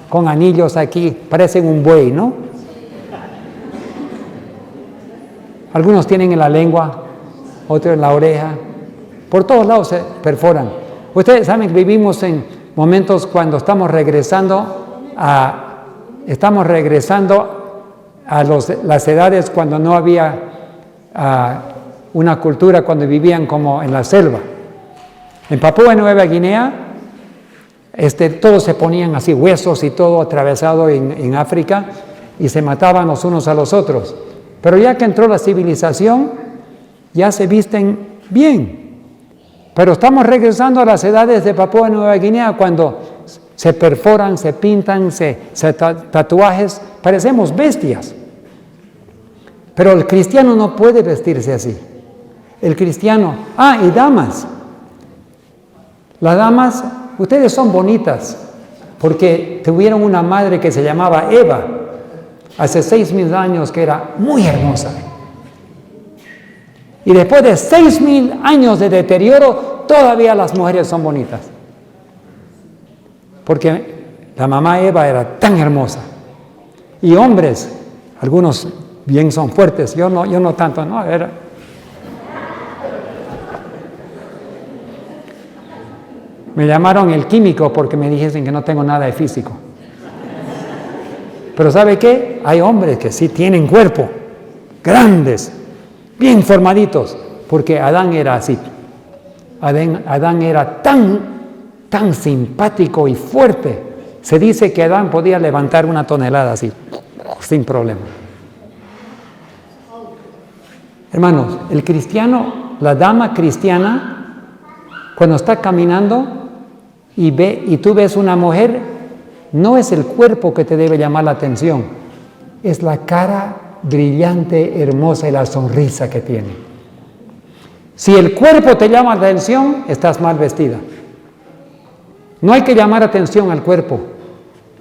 con anillos aquí, parecen un buey, ¿no? Algunos tienen en la lengua, otros en la oreja, por todos lados se perforan. Ustedes saben que vivimos en momentos cuando estamos regresando a las edades cuando no había una cultura, cuando vivían como en la selva. En Papúa Nueva Guinea, todos se ponían así, huesos y todo atravesado en África, y se mataban los unos a los otros. Pero ya que entró la civilización, ya se visten bien. Pero estamos regresando a las edades de Papúa Nueva Guinea, cuando se perforan, se pintan, se tatuajes, parecemos bestias. Pero el cristiano no puede vestirse así. El cristiano, y damas. Las damas, ustedes son bonitas, porque tuvieron una madre que se llamaba Eva, hace 6,000 años, que era muy hermosa. Y después de 6,000 años de deterioro, todavía las mujeres son bonitas. Porque la mamá Eva era tan hermosa. Y hombres, algunos bien son fuertes, yo no tanto, no, me llamaron el químico porque me dijeron que no tengo nada de físico. Pero ¿sabe qué? Hay hombres que sí tienen cuerpo, grandes, bien formaditos, porque Adán era así. Adán era tan simpático y fuerte. Se dice que Adán podía levantar una tonelada así, sin problema. Hermanos, el cristiano, la dama cristiana, cuando está caminando y tú ves una mujer, no es el cuerpo que te debe llamar la atención, es la cara brillante, hermosa y la sonrisa que tiene. Si el cuerpo te llama la atención, estás mal vestida. No hay que llamar atención al cuerpo.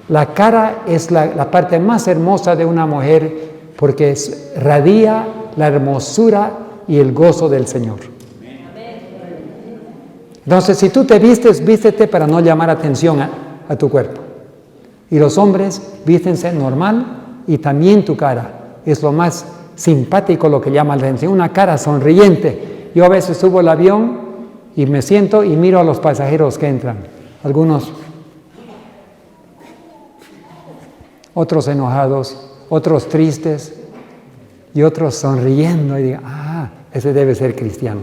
La cara es la parte más hermosa de una mujer porque radia la hermosura y el gozo del Señor. Entonces, si tú te vistes, vístete para no llamar atención a tu cuerpo. Y los hombres, vístense normal y también tu cara. Es lo más simpático, lo que llama la atención, una cara sonriente. Yo a veces subo al avión y me siento y miro a los pasajeros que entran. Algunos, otros enojados, otros tristes y otros sonriendo y digan, ese debe ser cristiano.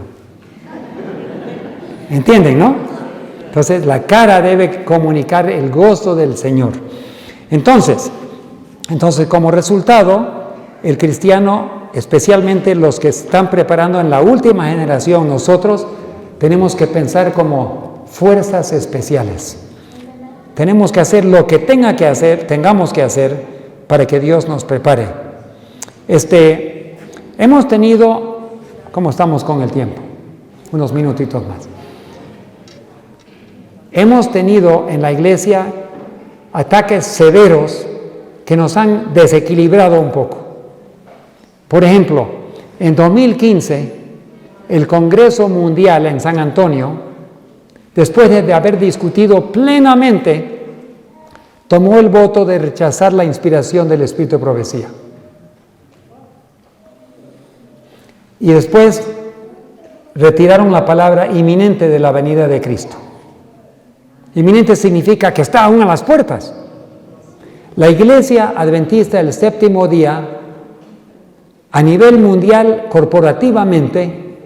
¿Entienden, no? Entonces la cara debe comunicar el gozo del Señor. Entonces como resultado, el cristiano, especialmente los que están preparando en la última generación, nosotros tenemos que pensar como fuerzas especiales. Tenemos que hacer lo que tengamos que hacer para que Dios nos prepare. Hemos tenido, ¿cómo estamos con el tiempo? Unos minutitos más. Hemos tenido en la iglesia ataques severos que nos han desequilibrado un poco. Por ejemplo, en 2015, el Congreso Mundial en San Antonio, después de haber discutido plenamente, tomó el voto de rechazar la inspiración del Espíritu de Profecía. Y después retiraron la palabra inminente de la venida de Cristo. Inminente significa que está aún a las puertas. La Iglesia Adventista del Séptimo Día, a nivel mundial, corporativamente,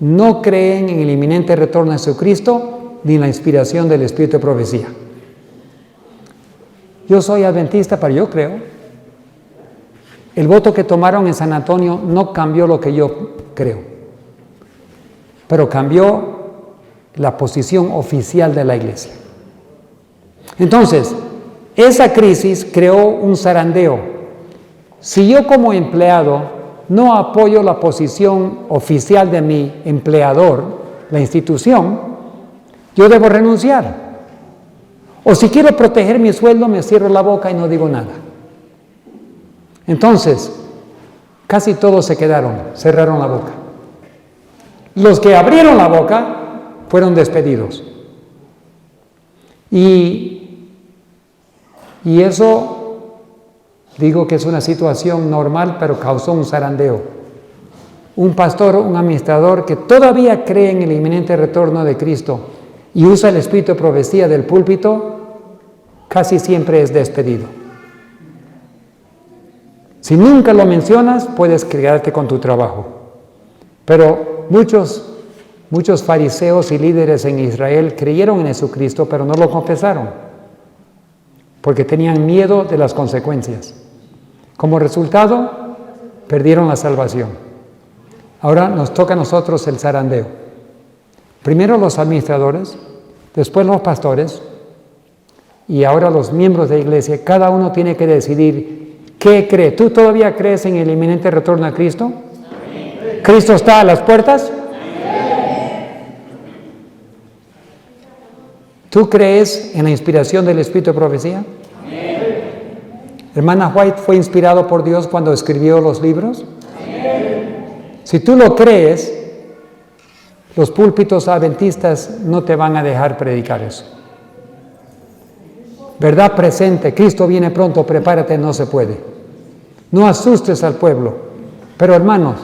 no creen en el inminente retorno de Jesucristo ni en la inspiración del Espíritu de Profecía. Yo soy adventista, pero yo creo. El voto que tomaron en San Antonio no cambió lo que yo creo, pero cambió la posición oficial de la Iglesia. Entonces, esa crisis creó un zarandeo. Si yo como empleado no apoyo la posición oficial de mi empleador, la institución, yo debo renunciar. O si quiero proteger mi sueldo, me cierro la boca y no digo nada. Entonces, casi todos se cerraron la boca. Los que abrieron la boca fueron despedidos. Y eso, digo que es una situación normal, pero causó un zarandeo. Un pastor, un administrador que todavía cree en el inminente retorno de Cristo y usa el espíritu de profecía del púlpito, casi siempre es despedido. Si nunca lo mencionas, puedes quedarte con tu trabajo. Pero muchos fariseos y líderes en Israel creyeron en Jesucristo, pero no lo confesaron, porque tenían miedo de las consecuencias. Como resultado, perdieron la salvación. Ahora nos toca a nosotros el zarandeo. Primero los administradores, después los pastores, y ahora los miembros de la iglesia. Cada uno tiene que decidir qué cree. ¿Tú todavía crees en el inminente retorno a Cristo? ¿Sí? ¿Cristo está a las puertas? ¿Sí? ¿Tú crees en la inspiración del Espíritu de Profecía? Sí. ¿Hermana White fue inspirado por Dios cuando escribió los libros? Sí. Si tú lo crees, los púlpitos adventistas no te van a dejar predicar eso. Verdad presente, Cristo viene pronto, prepárate, no se puede. No asustes al pueblo. Pero hermanos,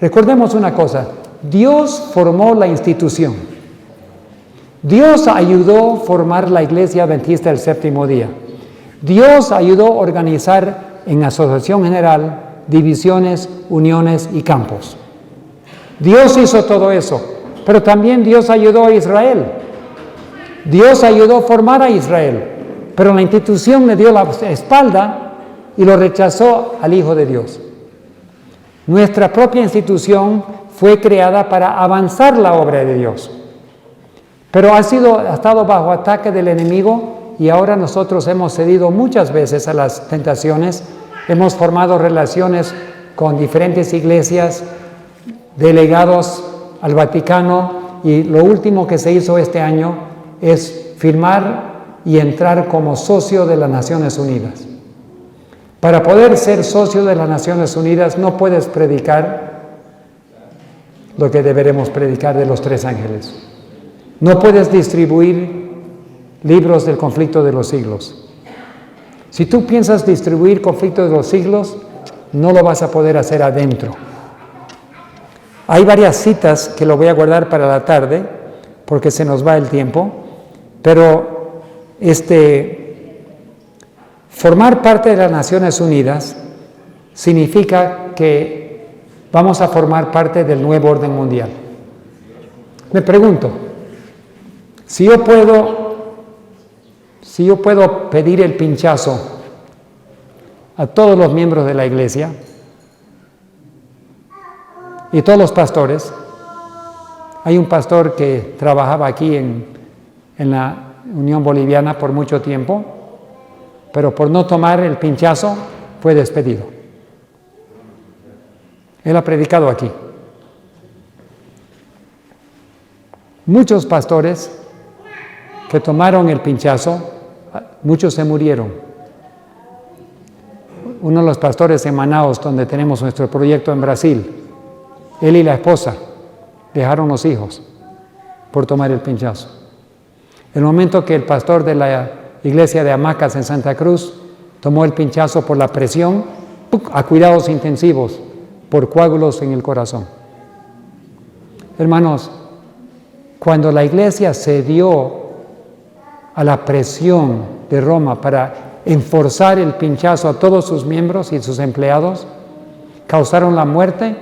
recordemos una cosa, Dios formó la institución. Dios ayudó a formar la Iglesia Adventista del Séptimo Día. Dios ayudó a organizar en asociación general divisiones, uniones y campos. Dios hizo todo eso, pero también Dios ayudó a Israel. Dios ayudó a formar a Israel. Pero la institución le dio la espalda y lo rechazó al Hijo de Dios. Nuestra propia institución fue creada para avanzar la obra de Dios. Pero ha estado bajo ataque del enemigo y ahora nosotros hemos cedido muchas veces a las tentaciones. Hemos formado relaciones con diferentes iglesias, delegados al Vaticano, y lo último que se hizo este año es firmar y entrar como socio de las Naciones Unidas. Para poder ser socio de las Naciones Unidas no puedes predicar lo que deberemos predicar de los 3 ángeles. No puedes distribuir libros del conflicto de los siglos. Si tú piensas distribuir conflicto de los siglos, no lo vas a poder hacer adentro. Hay varias citas que lo voy a guardar para la tarde, porque se nos va el tiempo, pero formar parte de las Naciones Unidas significa que vamos a formar parte del nuevo orden mundial. Me pregunto, si yo puedo pedir el pinchazo a todos los miembros de la iglesia y todos los pastores. Hay un pastor que trabajaba aquí en la Unión Boliviana por mucho tiempo, pero por no tomar el pinchazo fue despedido. Él ha predicado aquí. Muchos pastores que tomaron el pinchazo, muchos se murieron. Uno de los pastores en Manaus, donde tenemos nuestro proyecto en Brasil, él y la esposa dejaron los hijos por tomar el pinchazo. El momento que el pastor de la iglesia de Hamacas en Santa Cruz tomó el pinchazo por la presión, a cuidados intensivos por coágulos en el corazón. Hermanos, cuando la iglesia cedió a la presión de Roma para enforzar el pinchazo a todos sus miembros y sus empleados, causaron la muerte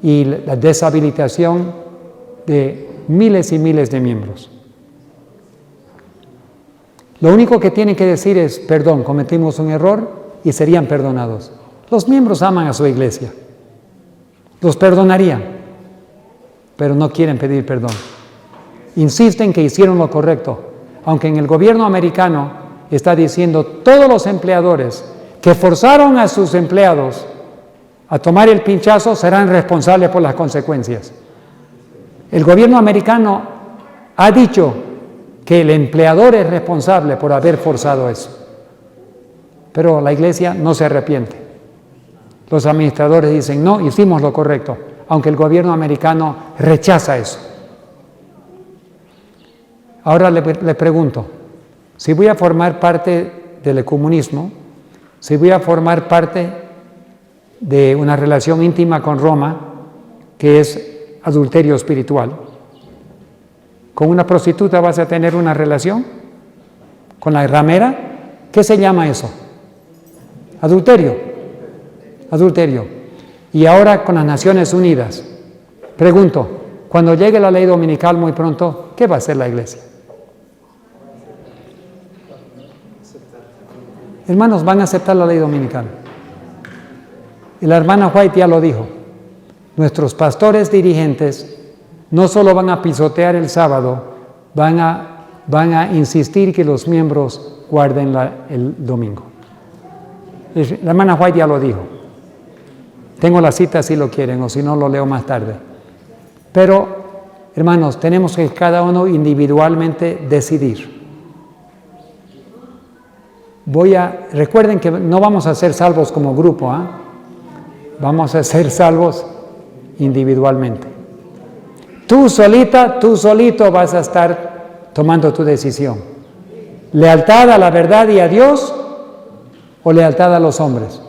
y la deshabilitación de miles y miles de miembros. Lo único que tienen que decir es, perdón, cometimos un error, y serían perdonados. Los miembros aman a su iglesia, los perdonarían, pero no quieren pedir perdón. Insisten que hicieron lo correcto, aunque en el gobierno americano está diciendo todos los empleadores que forzaron a sus empleados a tomar el pinchazo serán responsables por las consecuencias. El gobierno americano ha dicho que el empleador es responsable por haber forzado eso. Pero la iglesia no se arrepiente. Los administradores dicen, no, hicimos lo correcto, aunque el gobierno americano rechaza eso. Ahora le pregunto, si voy a formar parte del ecumenismo, si voy a formar parte de una relación íntima con Roma, que es adulterio espiritual, ¿con una prostituta vas a tener una relación? ¿Con la ramera? ¿Qué se llama eso? Adulterio. Adulterio. Y ahora con las Naciones Unidas. Pregunto, cuando llegue la ley dominical muy pronto, ¿qué va a hacer la iglesia? Hermanos, van a aceptar la ley dominical. Y la hermana White ya lo dijo. Nuestros pastores dirigentes no solo van a pisotear el sábado, van a insistir que los miembros guarden el domingo. La hermana White ya lo dijo. Tengo la cita si lo quieren, o si no lo leo más tarde. Pero, hermanos, tenemos que cada uno individualmente decidir. Recuerden que no vamos a ser salvos como grupo, ¿eh? Vamos a ser salvos individualmente. Tú solita, tú solito vas a estar tomando tu decisión. ¿Lealtad a la verdad y a Dios o lealtad a los hombres?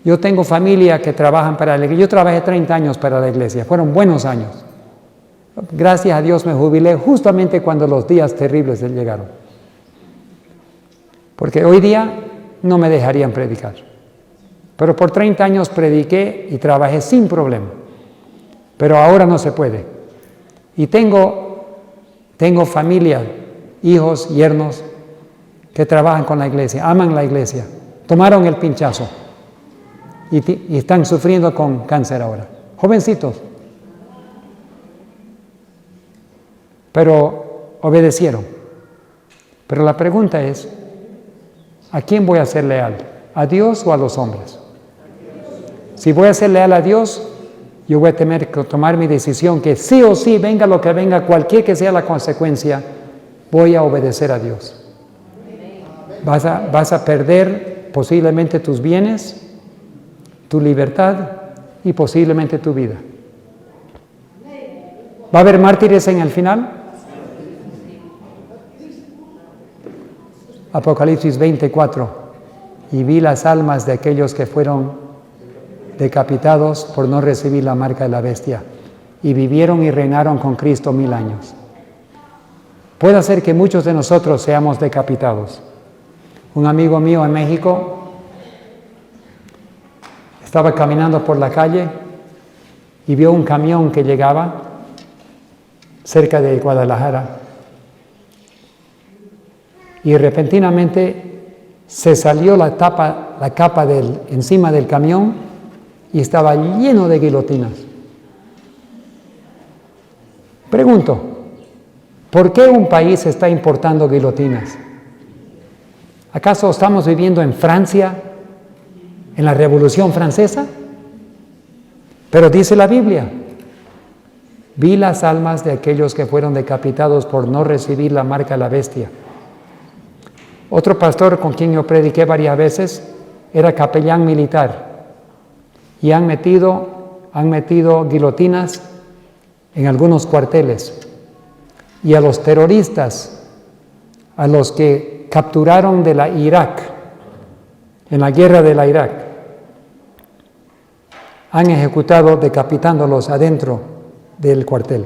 Yo tengo familia que trabajan para la iglesia. Yo trabajé 30 años para la iglesia. Fueron buenos años. Gracias a Dios me jubilé justamente cuando los días terribles llegaron. Porque hoy día no me dejarían predicar. Pero por 30 años prediqué y trabajé sin problema. Pero ahora no se puede. Y tengo familia, hijos, yernos, que trabajan con la iglesia, aman la iglesia, tomaron el pinchazo y están sufriendo con cáncer ahora. Jovencitos. Pero obedecieron. Pero la pregunta es, ¿a quién voy a ser leal? ¿A Dios o a los hombres? Si voy a ser leal a Dios, yo voy a tener que tomar mi decisión que sí o sí, venga lo que venga, cualquier que sea la consecuencia, voy a obedecer a Dios. Vas a perder posiblemente tus bienes, tu libertad y posiblemente tu vida. ¿Va a haber mártires en el final? Apocalipsis 24. Y vi las almas de aquellos que fueron decapitados por no recibir la marca de la bestia, y vivieron y reinaron con Cristo 1000 años. Puede ser que muchos de nosotros seamos decapitados. Un amigo mío en México Estaba caminando por la calle y vio un camión que llegaba cerca de Guadalajara. Y repentinamente se salió la capa encima del camión y estaba lleno de guillotinas. Pregunto, ¿por qué un país está importando guillotinas? ¿Acaso estamos viviendo en Francia, en la Revolución Francesa? Pero dice la Biblia, vi las almas de aquellos que fueron decapitados por no recibir la marca de la bestia. Otro pastor con quien yo prediqué varias veces era capellán militar y han metido guillotinas en algunos cuarteles. Y a los terroristas, a los que capturaron de la Irak, en la guerra de la Irak, han ejecutado decapitándolos adentro del cuartel.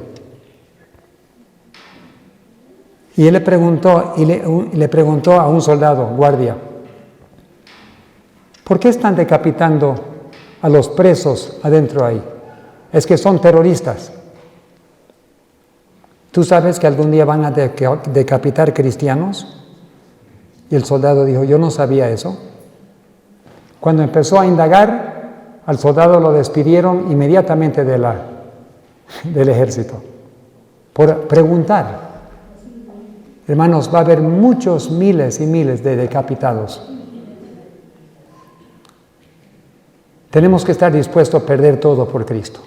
Y él le preguntó a un soldado, guardia, ¿por qué están decapitando a los presos adentro ahí? Es que son terroristas. ¿Tú sabes que algún día van a decapitar cristianos? Y el soldado dijo, yo no sabía eso. Cuando empezó a indagar, al soldado lo despidieron inmediatamente del ejército por preguntar. Hermanos, va a haber muchos miles y miles de decapitados. Tenemos que estar dispuestos a perder todo por Cristo.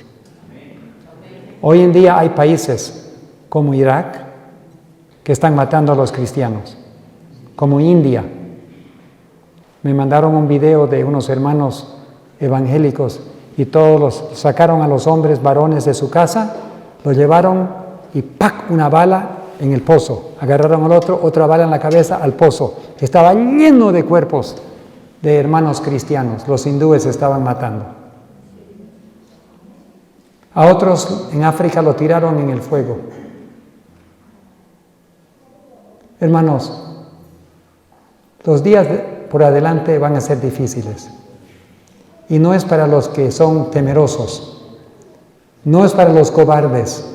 Hoy en día hay países como Irak que están matando a los cristianos, como India. Me mandaron un video de unos hermanos evangélicos y sacaron a los hombres varones de su casa, los llevaron y ¡pac! Una bala en el pozo. Agarraron al otro, otra bala en la cabeza, al pozo. Estaba lleno de cuerpos de hermanos cristianos. Los hindúes estaban matando. A otros en África lo tiraron en el fuego. Hermanos, los días por adelante van a ser difíciles. Y no es para los que son temerosos. No es para los cobardes.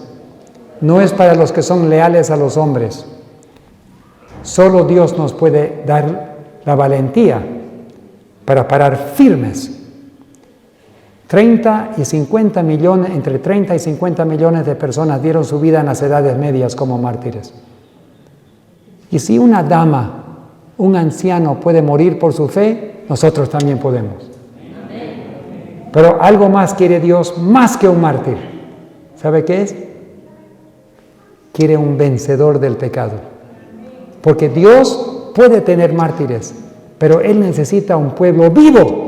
No es para los que son leales a los hombres. Solo Dios nos puede dar la valentía para parar firmes. Entre 30 y 50 millones de personas dieron su vida en las edades medias como mártires. Y si una dama, un anciano puede morir por su fe, nosotros también podemos. Pero algo más quiere Dios, más que un mártir. ¿Sabe qué es? Quiere un vencedor del pecado. Porque Dios puede tener mártires, pero Él necesita un pueblo vivo.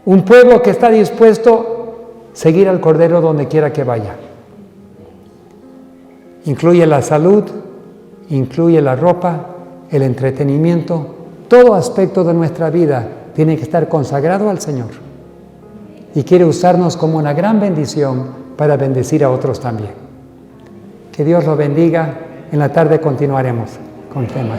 Un pueblo que está dispuesto a seguir al Cordero donde quiera que vaya. Incluye la salud, incluye la ropa, el entretenimiento. Todo aspecto de nuestra vida tiene que estar consagrado al Señor. Y quiere usarnos como una gran bendición para bendecir a otros también. Que Dios lo bendiga. En la tarde continuaremos con el tema.